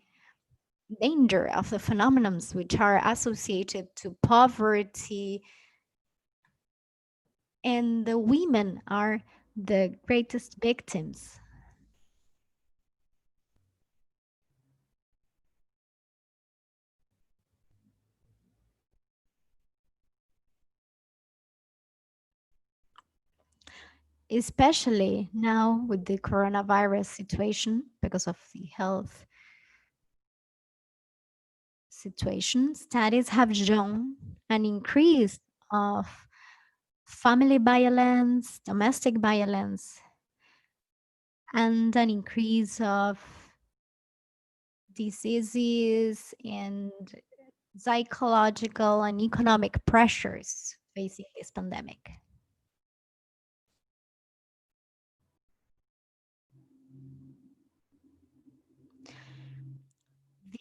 danger of the phenomena which are associated to poverty, and the women are the greatest victims. Especially now with the coronavirus situation, because of the health situation, studies have shown an increase of family violence, domestic violence, and an increase of diseases and psychological and economic pressures facing this pandemic.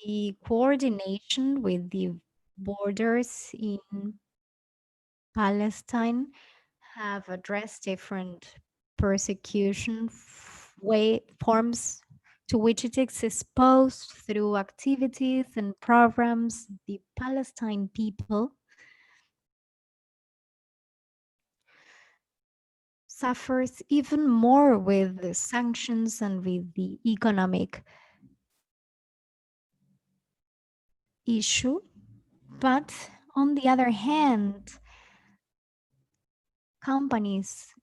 The coordination with the borders in Palestine have addressed different persecution forms to which it is exposed through activities and programs. The Palestine people suffers even more with the sanctions and with the economic issue. But on the other hand, companies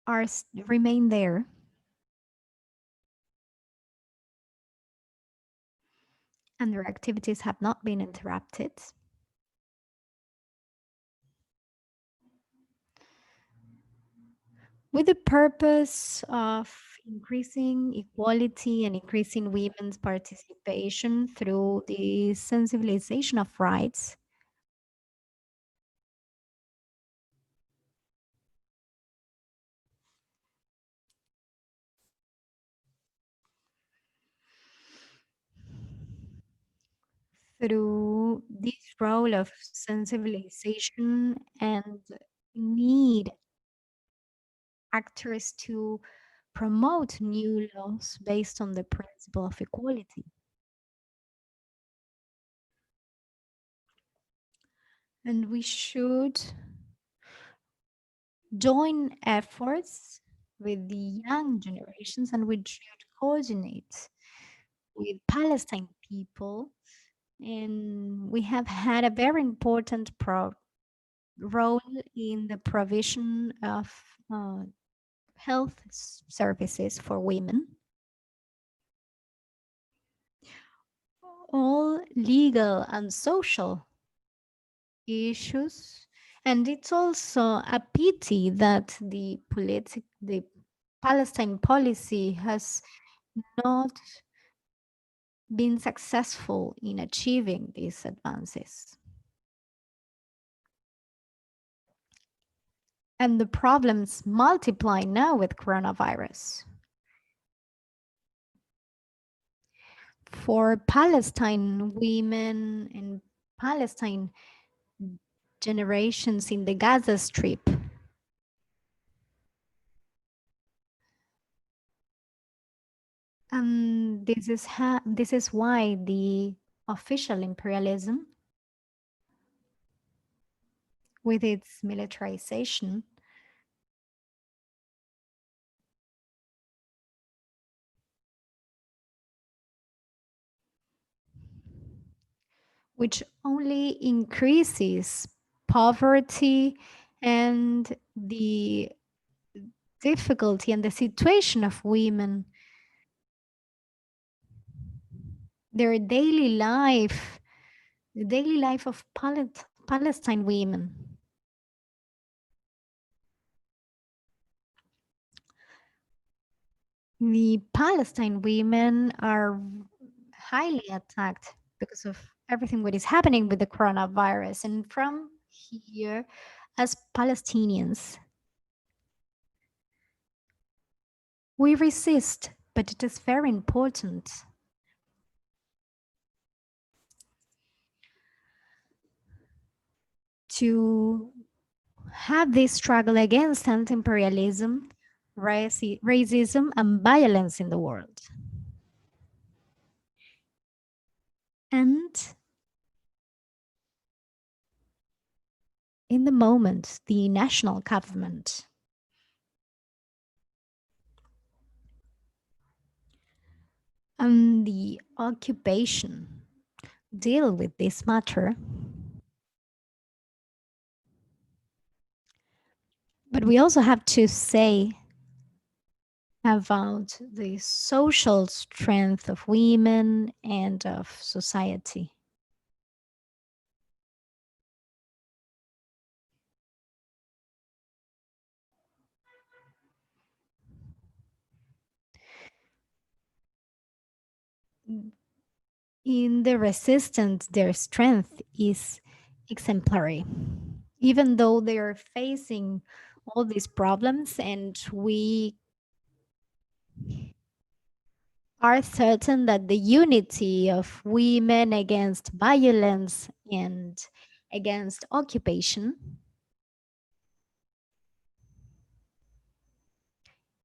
remain there, and their activities have not been interrupted. With the purpose of increasing equality and increasing women's participation through the sensibilization of rights, through this role of sensibilization and need actors to promote new laws based on the principle of equality. And we should join efforts with the young generations, and we should coordinate with Palestine people. And we have had a very important role in the provision of health services for women. All legal and social issues. And it's also a pity that the Palestine policy has not been successful in achieving these advances. And the problems multiply now with coronavirus. For Palestine women and Palestine generations in the Gaza Strip, and this is why the official imperialism with its militarization, which only increases poverty and the difficulty and the situation of women, their daily life, the daily life of Palestine women. The Palestine women are highly attacked because of everything what is happening with the coronavirus. And from here, as Palestinians, we resist, but it is very important to have this struggle against anti-imperialism, racism, and violence in the world. And in the moment, the national government and the occupation deal with this matter. But we also have to say about the social strength of women and of society. In the resistance, their strength is exemplary. Even though they are facing all these problems, and we are certain that the unity of women against violence and against occupation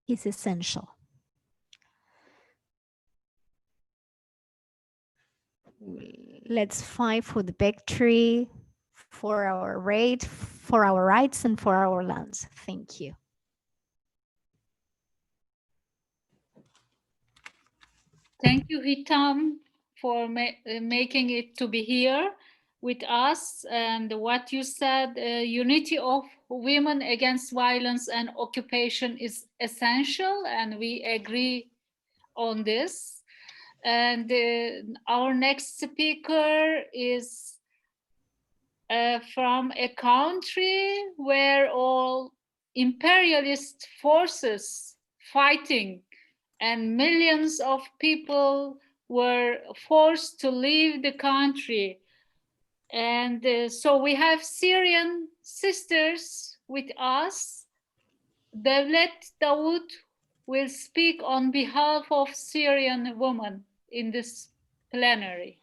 is essential. Let's fight for the victory, for our rights, and for our lands. Thank you. Thank you, Hitam, for making it to be here with us. And what you said, unity of women against violence and occupation is essential, and we agree on this. And our next speaker is from a country where all imperialist forces fighting and millions of people were forced to leave the country. And so we have Syrian sisters with us. Devlet Dawood will speak on behalf of Syrian women in this plenary.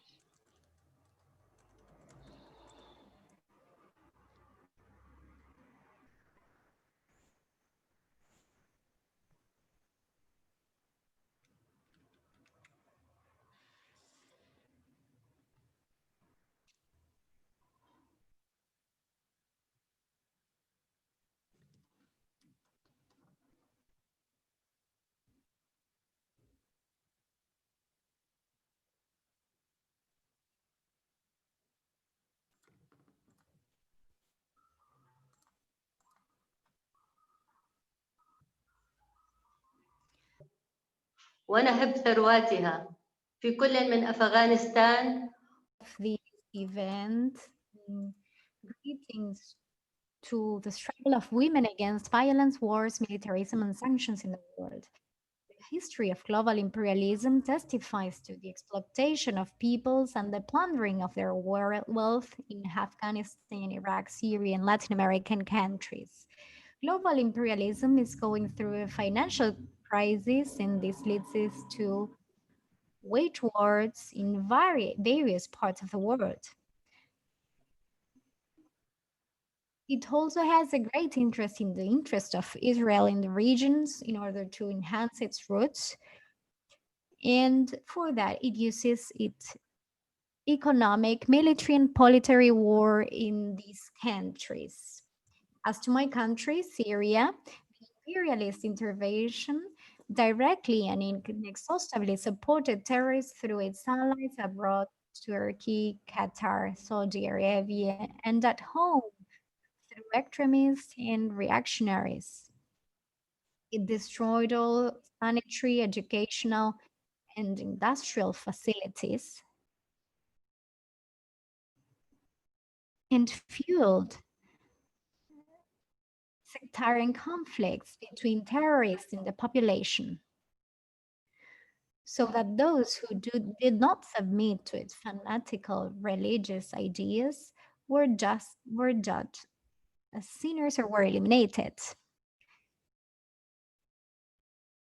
ونهب ثرواتها في كل من أفغانستان. The event, greetings to the struggle of women against violence, wars, militarism, and sanctions in the world. The history of global imperialism testifies to the exploitation of peoples and the plundering of their wealth in Afghanistan, Iraq, Syria, and Latin American countries. Global imperialism is going through a financial crisis, and this leads us to wage wars in various parts of the world. It also has a great interest in the interest of Israel in the regions in order to enhance its roots. And for that, it uses its economic, military, and political war in these countries. As to my country, Syria, the imperialist intervention directly and inexhaustively supported terrorists through its allies abroad, Turkey, Qatar, Saudi Arabia, and at home through extremists and reactionaries. It destroyed all sanitary, educational, and industrial facilities and fueled sectarian conflicts between terrorists and the population, so that those who did not submit to its fanatical religious ideas were judged as sinners or were eliminated.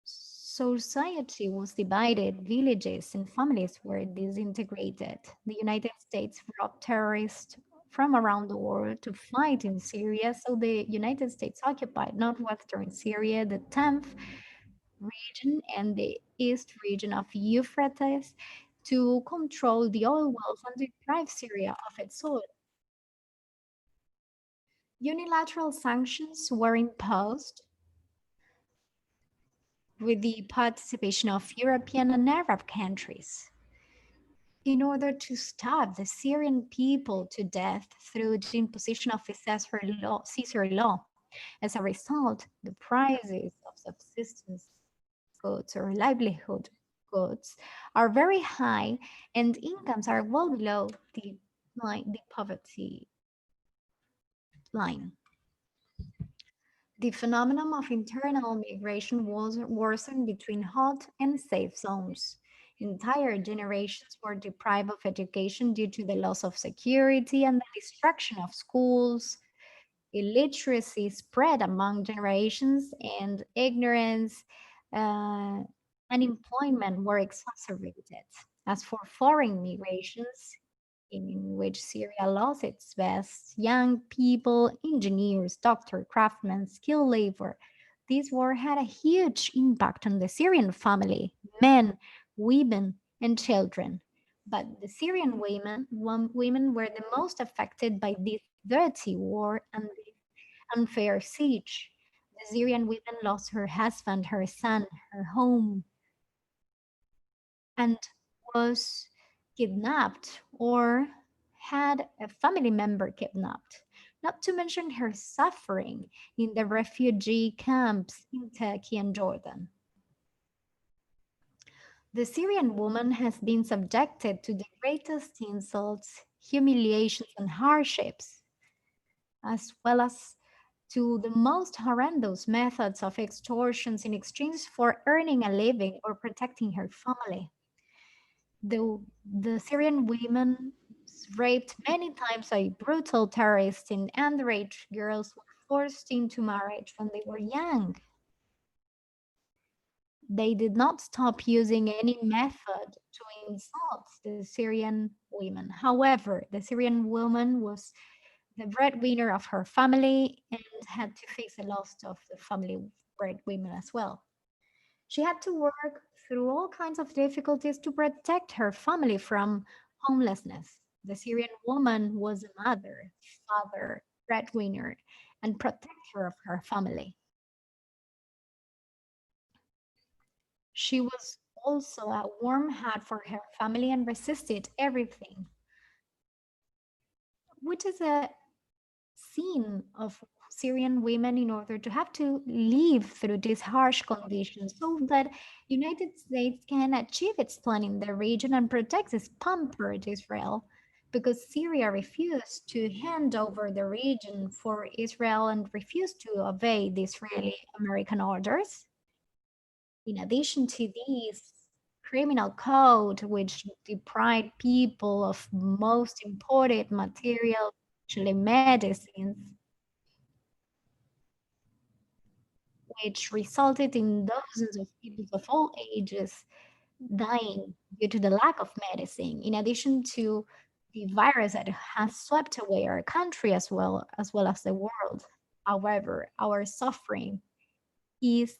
Society was divided, villages and families were disintegrated. The United States brought terrorists from around the world to fight in Syria. So the United States occupied northwestern Syria, the 10th region and the east region of Euphrates to control the oil wells and deprive Syria of its oil. Unilateral sanctions were imposed with the participation of European and Arab countries in order to starve the Syrian people to death through the imposition of a Caesar law. As a result, the prices of subsistence goods or livelihood goods are very high and incomes are well below the poverty line. The phenomenon of internal migration was worsened between hot and safe zones. Entire generations were deprived of education due to the loss of security and the destruction of schools. Illiteracy spread among generations, and ignorance, unemployment were exacerbated. As for foreign migrations, in which Syria lost its best young people, engineers, doctors, craftsmen, skilled labor. This war had a huge impact on the Syrian family, men, women, and children. But the Syrian women were the most affected by this dirty war and this unfair siege. The Syrian women lost her husband, her son, her home, and was kidnapped or had a family member kidnapped, not to mention her suffering in the refugee camps in Turkey and Jordan. The Syrian woman has been subjected to the greatest insults, humiliations, and hardships, as well as to the most horrendous methods of extortions in exchange for earning a living or protecting her family. The Syrian women raped many times by brutal terrorists, and underage girls were forced into marriage when they were young. They did not stop using any method to insult the Syrian women. However, the Syrian woman was the breadwinner of her family and had to face the loss of the family breadwinner as well. She had to work through all kinds of difficulties to protect her family from homelessness. The Syrian woman was a mother, father, breadwinner, and protector of her family. She was also a warm heart for her family and resisted everything, which is a scene of Syrian women in order to have to live through these harsh conditions so that United States can achieve its plan in the region and protect its pampered Israel, because Syria refused to hand over the region for Israel and refused to obey the Israeli American orders. In addition to these, criminal code which deprived people of most important material, actually medicines, which resulted in dozens of people of all ages dying due to the lack of medicine, in addition to the virus that has swept away our country as well as the world. However, our suffering is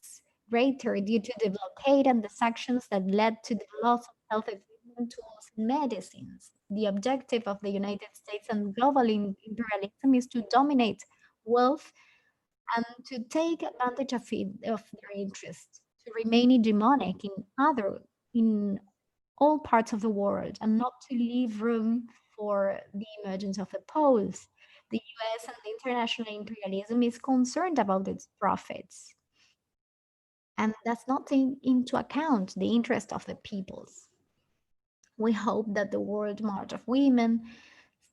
greater due to the blockade and the sanctions that led to the loss of health equipment, tools, and medicines. the objective of the United States and global imperialism is to dominate wealth and to take advantage of their interests, to remain hegemonic in all parts of the world, and not to leave room for the emergence of the poles. The US and the international imperialism is concerned about its profits and does not take into account the interest of the peoples. We hope that the World March of Women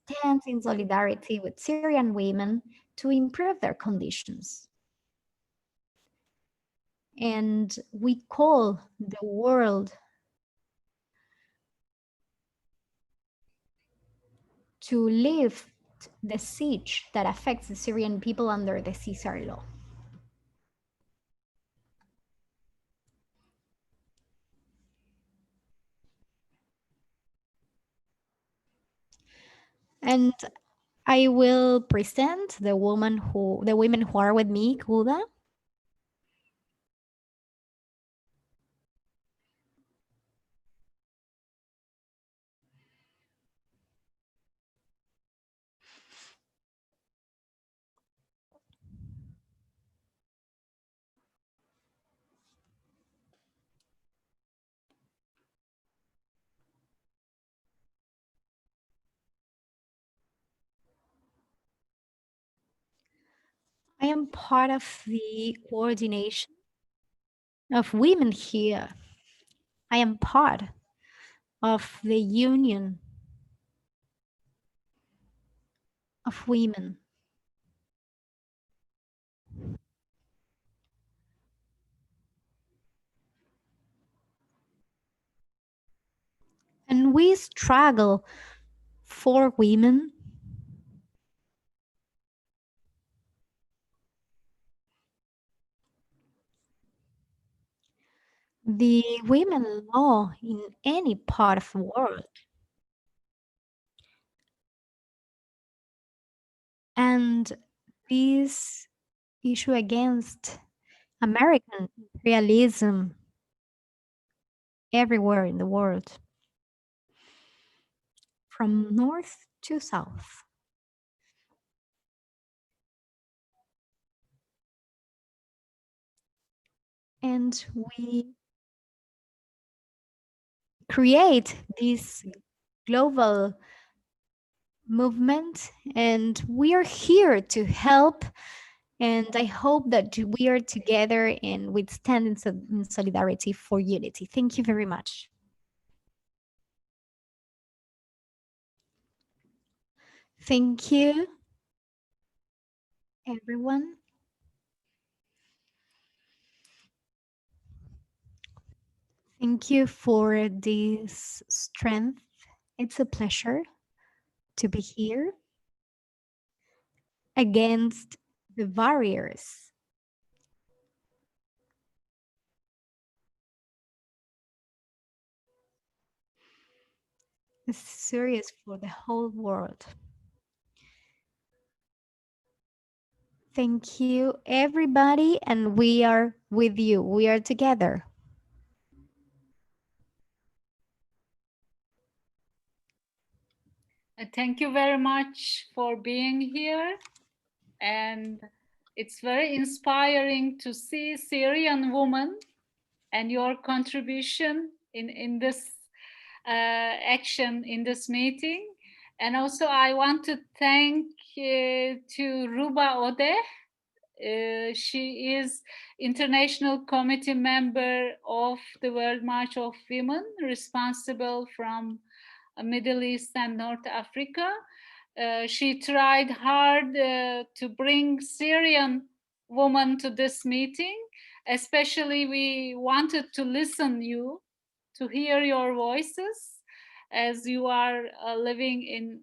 stands in solidarity with Syrian women to improve their conditions. And we call the world to lift the siege that affects the Syrian people under the Caesar law. And I will present the women who are with me, Kuda. I am part of the coordination of women here. I am part of the union of women. And we struggle for women the women law in any part of the world. And this issue against American imperialism everywhere in the world, from north to south. And we create this global movement, and we are here to help. And I hope that we are together and we stand in solidarity for unity. Thank you very much. Thank you, everyone. Thank you for this strength. It's a pleasure to be here against the barriers. It's serious for the whole world. Thank you, everybody, and we are with you. We are together. Thank you very much for being here. And it's very inspiring to see Syrian women and your contribution in this action in this meeting. And also I want to thank to Ruba Ode. She is international committee member of the World March of Women, responsible from Middle East and North Africa. She tried hard to bring Syrian women to this meeting. Especially we wanted to listen you, to hear your voices, as you are living in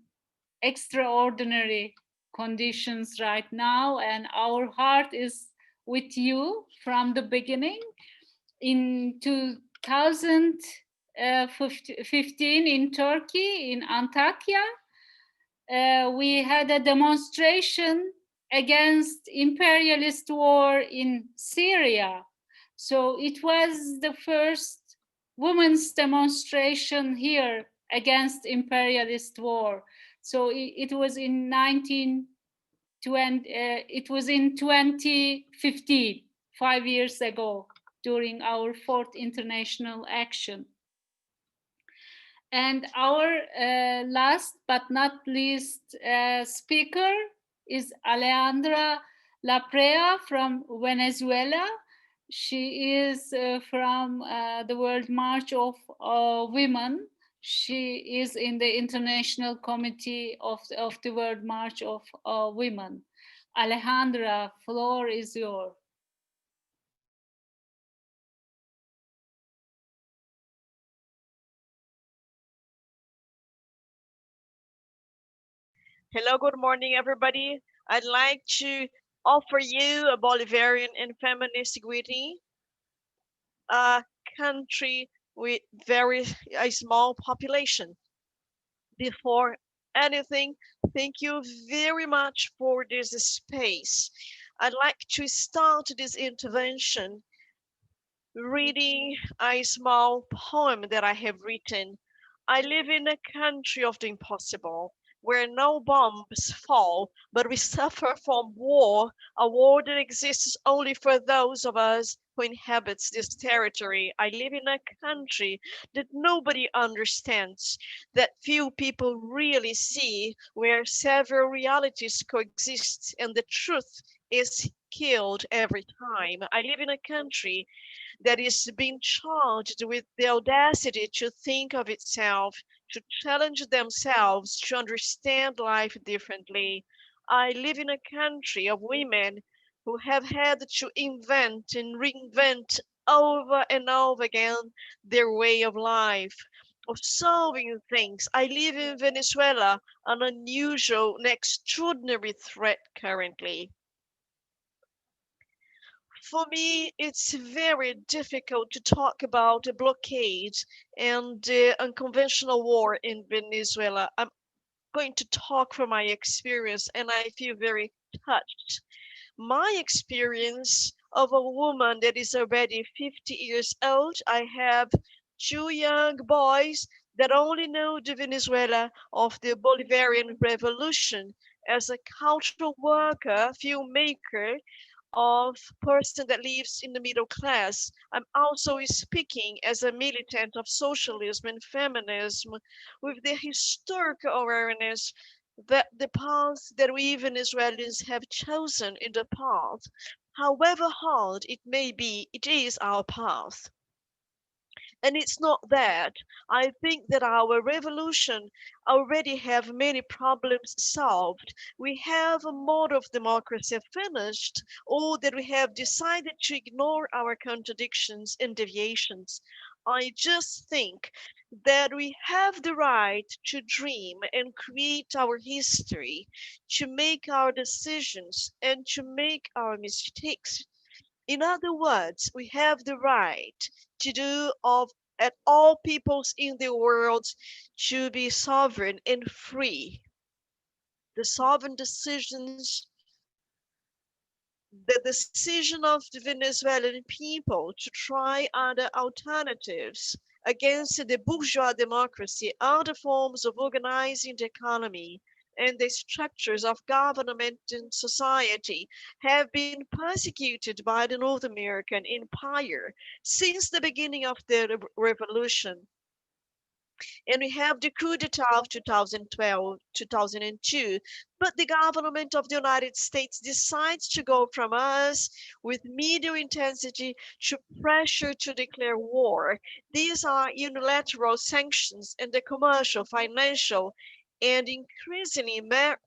extraordinary conditions right now, and our heart is with you from the beginning. In 2015 in Turkey, in Antakya, we had a demonstration against imperialist war in Syria. So it was the first women's demonstration here against imperialist war. So it was in 2015, 5 years ago, during our fourth international action. And our last but not least speaker is Alejandra Laprea from Venezuela. She is from the World March of Women. She is in the International Committee of the World March of Women. Alejandra, floor is yours. Hello, good morning, everybody. I'd like to offer you a Bolivarian and feminist greeting. A country with a small population. Before anything, thank you very much for this space. I'd like to start this intervention reading a small poem that I have written. I live in a country of the impossible, where no bombs fall, but we suffer from war, a war that exists only for those of us who inhabits this territory. I live in a country that nobody understands, that few people really see, where several realities coexist and the truth is killed every time. I live in a country that is being charged with the audacity to think of itself, to challenge themselves, to understand life differently. I live in a country of women who have had to invent and reinvent over and over again their way of life, of solving things. I live in Venezuela, an unusual and extraordinary threat currently. For me, it's very difficult to talk about a blockade and unconventional war in Venezuela. I'm going to talk from my experience, and I feel very touched. My experience of a woman that is already 50 years old, I have two young boys that only know the Venezuela of the Bolivarian Revolution. As a cultural worker, filmmaker, of person that lives in the middle class. I'm also speaking as a militant of socialism and feminism with the historical awareness that the path that we Venezuelans have chosen in the path, however hard it may be, it is our path. And it's not that. I think that our revolution already have many problems solved. We have a mode of democracy finished, or that we have decided to ignore our contradictions and deviations. I just think that we have the right to dream and create our history, to make our decisions and to make our mistakes. In other words, we have the right to do of at all peoples in the world to be sovereign and free. The sovereign decisions, the decision of the Venezuelan people to try other alternatives against the bourgeois democracy, other forms of organizing the economy, and the structures of government and society have been persecuted by the North American empire since the beginning of the revolution. And we have the coup d'etat of 2012, 2002. But the government of the United States decides to go from us with medium intensity to pressure to declare war. These are unilateral sanctions and the commercial, financial, and increasingly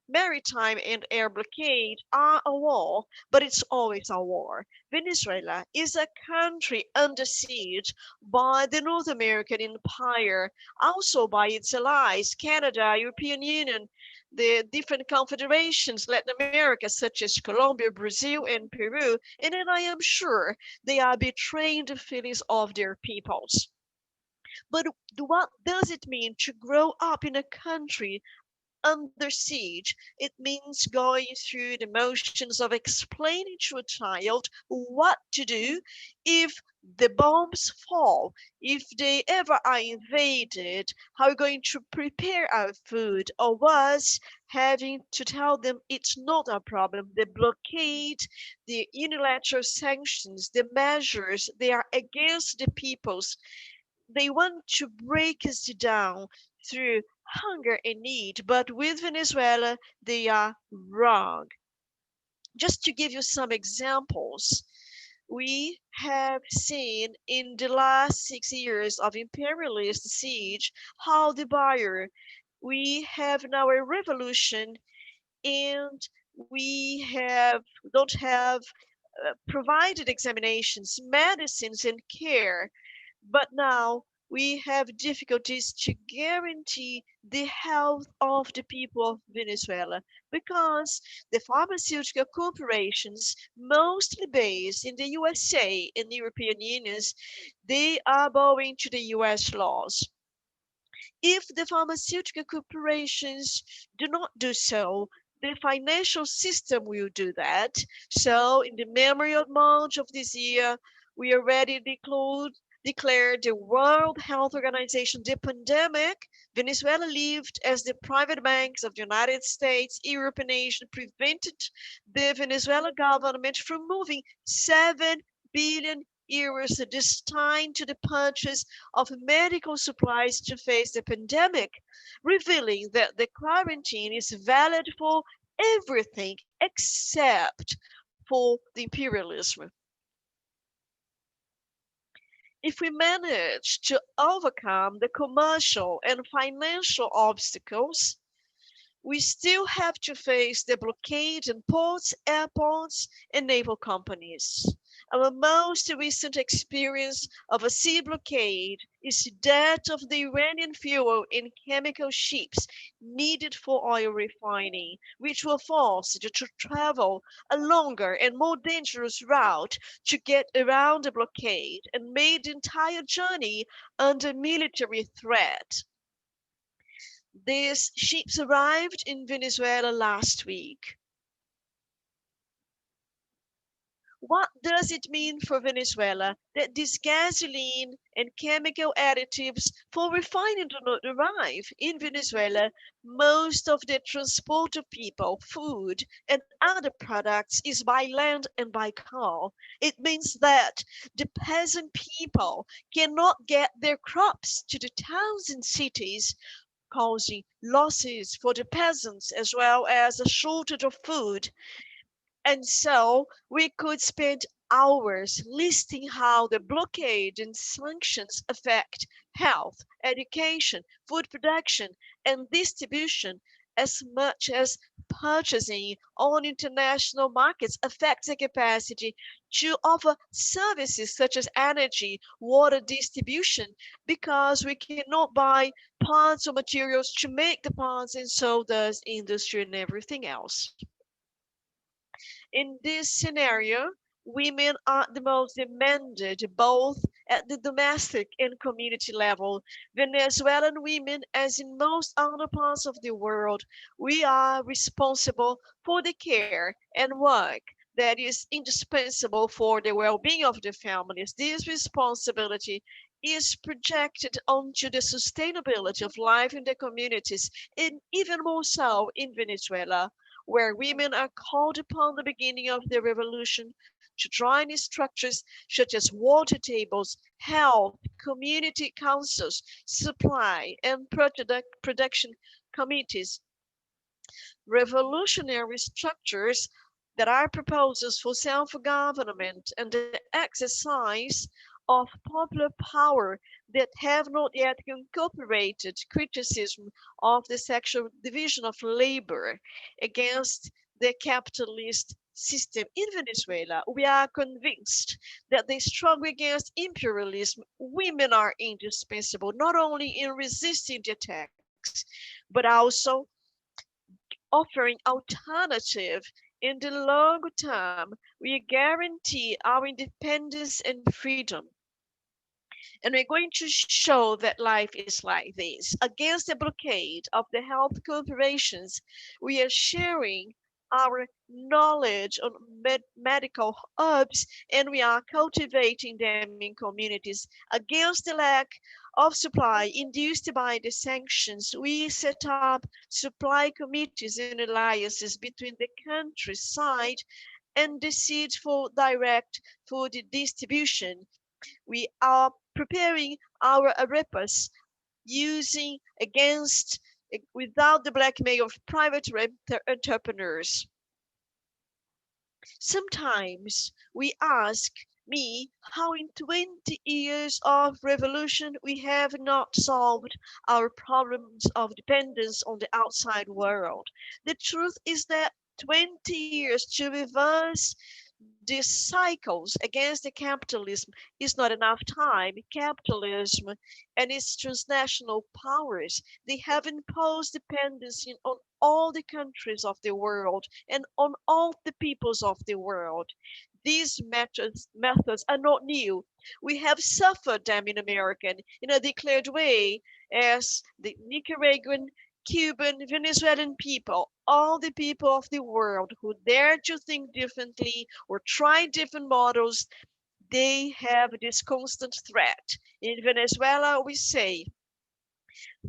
maritime and air blockade are a war, but it's always a war. Venezuela is a country under siege by the North American empire, also by its allies, Canada, European Union, the different confederations, Latin America, such as Colombia, Brazil, and Peru, and then I am sure they are betraying the feelings of their peoples. But what does it mean to grow up in a country under siege? It means going through the motions of explaining to a child what to do if the bombs fall, if they ever are invaded, how are we going to prepare our food? Or was having to tell them it's not a problem. The blockade, the unilateral sanctions, the measures, they are against the peoples. They want to break us down through hunger and need, but with Venezuela, they are wrong. Just to give you some examples, we have seen in the last 6 years of imperialist siege how the buyer, we have now a revolution, and we don't have provided examinations, medicines, and care. But now we have difficulties to guarantee the health of the people of Venezuela because the pharmaceutical corporations, mostly based in the USA and European unions, they are bowing to the US laws. If the pharmaceutical corporations do not do so, the financial system will do that. So in the Memorial March of this year, we already declared the World Health Organization the pandemic. Venezuela lived as the private banks of the United States, Europe, and Asia prevented the Venezuelan government from moving 7 billion euros destined to the purchase of medical supplies to face the pandemic, revealing that the quarantine is valid for everything except for the imperialism. If we manage to overcome the commercial and financial obstacles, we still have to face the blockade in ports, airports, and naval companies. Our most recent experience of a sea blockade is that of the Iranian fuel and chemical ships needed for oil refining, which were forced to travel a longer and more dangerous route to get around the blockade and made the entire journey under military threat. These ships arrived in Venezuela last week. What does it mean for Venezuela that these gasoline and chemical additives for refining do not arrive? In Venezuela, most of the transport of people, food, and other products is by land and by car. It means that the peasant people cannot get their crops to the towns and cities, causing losses for the peasants as well as a shortage of food. And so we could spend hours listing how the blockade and sanctions affect health, education, food production, and distribution, as much as purchasing on international markets affects the capacity to offer services such as energy, water distribution, because we cannot buy parts or materials to make the parts, and so does industry and everything else. In this scenario, women are the most demanded both at the domestic and community level. Venezuelan women, as in most other parts of the world, we are responsible for the care and work that is indispensable for the well-being of the families. This responsibility is projected onto the sustainability of life in the communities, and even more so in Venezuela, where women are called upon the beginning of the revolution to join structures such as water tables, health, community councils, supply, and production committees. Revolutionary structures that are proposals for self-government and the exercise of popular power that have not yet incorporated criticism of the sexual division of labor against the capitalist system in Venezuela. We are convinced that the struggle against imperialism, women are indispensable, not only in resisting the attacks, but also offering alternative in the long term. We guarantee our independence and freedom. And we're going to show that life is like this. Against the blockade of the health corporations, we are sharing our knowledge on medical herbs, and we are cultivating them in communities. Against the lack of supply induced by the sanctions, we set up supply committees and alliances between the countryside and the seed for direct food distribution. We are preparing our arepas using against without the blackmail of private entrepreneurs. Sometimes we ask me how in 20 years of revolution we have not solved our problems of dependence on the outside world. The truth is that 20 years to reverse these cycles against the capitalism is not enough time. Capitalism and its transnational powers, they have imposed dependency on all the countries of the world and on all the peoples of the world. These methods are not new. We have suffered them in America in a declared way as the Nicaraguan, Cuban, Venezuelan people, all the people of the world who dare to think differently or try different models, they have this constant threat. In Venezuela, we say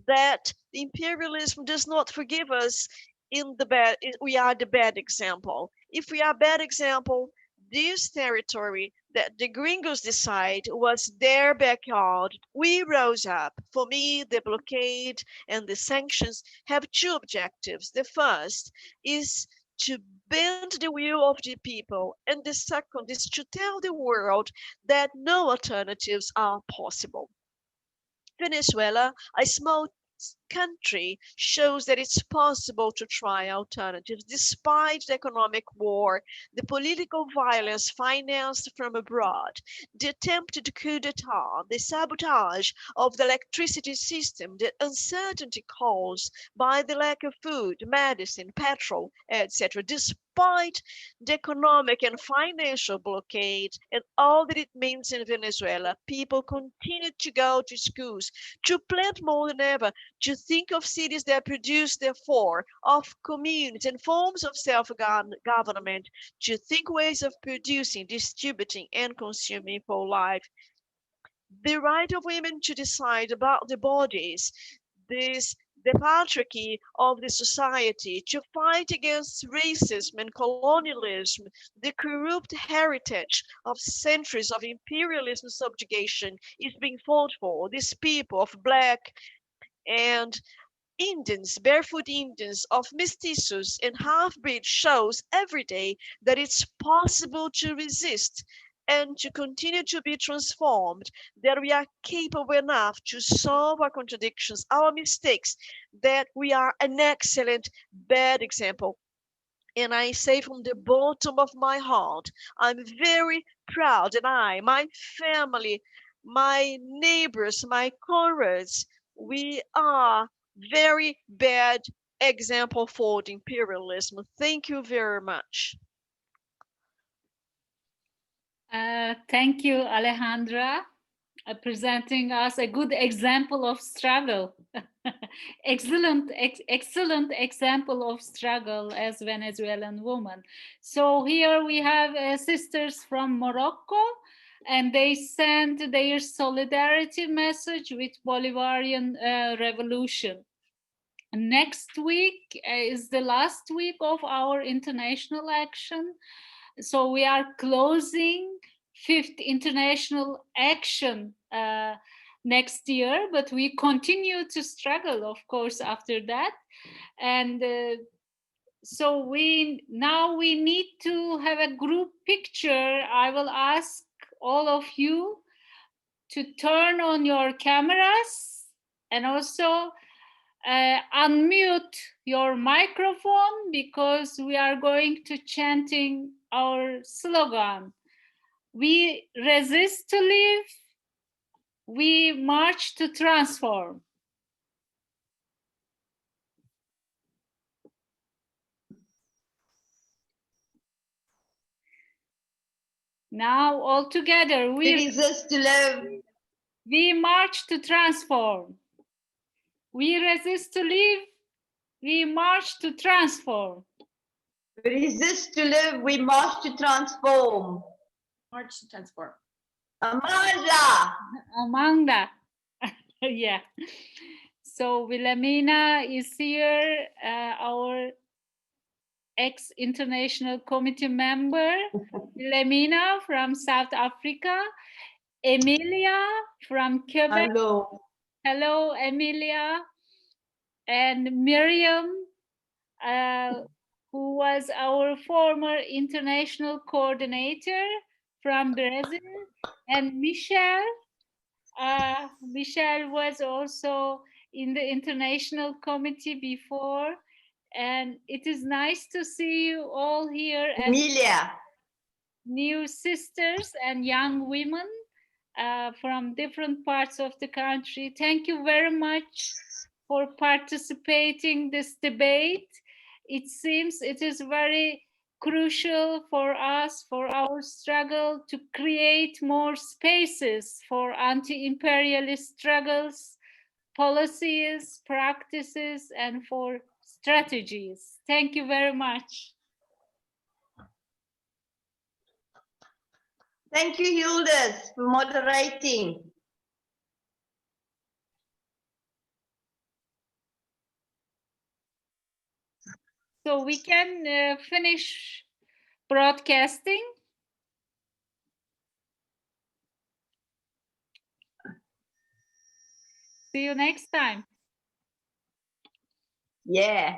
that imperialism does not forgive us in the bad, we are the bad example. If we are bad example, this territory that the gringos decide was their backyard. We rose up. For me, the blockade and the sanctions have two objectives. The first is to bend the will of the people, and the second is to tell the world that no alternatives are possible. Venezuela, a small country, shows that it's possible to try alternatives despite the economic war, the political violence financed from abroad, the attempted coup d'etat, the sabotage of the electricity system, the uncertainty caused by the lack of food, medicine, petrol, etc. Despite the economic and financial blockade and all that it means in Venezuela, people continue to go to schools, to plant more than ever, to think of cities that produce, therefore, of communes and forms of self-government, to think ways of producing, distributing, and consuming for life. The right of women to decide about their bodies, the patriarchy of the society, to fight against racism and colonialism, the corrupt heritage of centuries of imperialism subjugation is being fought for. These people of black and Indians, barefoot Indians, of mestizos and half-breed shows every day that it's possible to resist and to continue to be transformed, that we are capable enough to solve our contradictions, our mistakes, that we are an excellent bad example. And I say from the bottom of my heart, I'm very proud, and my family, my neighbors, my comrades, we are very bad example for the imperialism. Thank you very much. Thank you, Alejandra, presenting us a good example of struggle. excellent example of struggle as Venezuelan woman. So here we have sisters from Morocco, and they send their solidarity message with Bolivarian revolution. Next week is the last week of our international action. So we are closing 5th international action next year, but we continue to struggle, of course, after that. And so we need to have a group picture. I will ask all of you to turn on your cameras and also unmute your microphone, because we are going to chanting our slogan. We resist to live, we march to transform. Now all together, we resist to live, we march to transform. We resist to live, we march to transform. We resist to live, we march to transform. March to transform. Amanda! Amanda. Yeah. So Wilhelmina is here, our ex-international committee member. Wilhelmina from South Africa. Emilia from Quebec. Hello. Hello, Emilia. And Miriam, who was our former international coordinator from Brazil. And Michelle. Michelle was also in the international committee before. And it is nice to see you all here. Emilia. New sisters and young women from different parts of the country. Thank you very much for participating this debate. It seems it is very crucial for us, for our struggle to create more spaces for anti-imperialist struggles, policies, practices, and for strategies. Thank you very much. Thank you, Yildiz, for moderating. So we can finish broadcasting. See you next time. Yeah.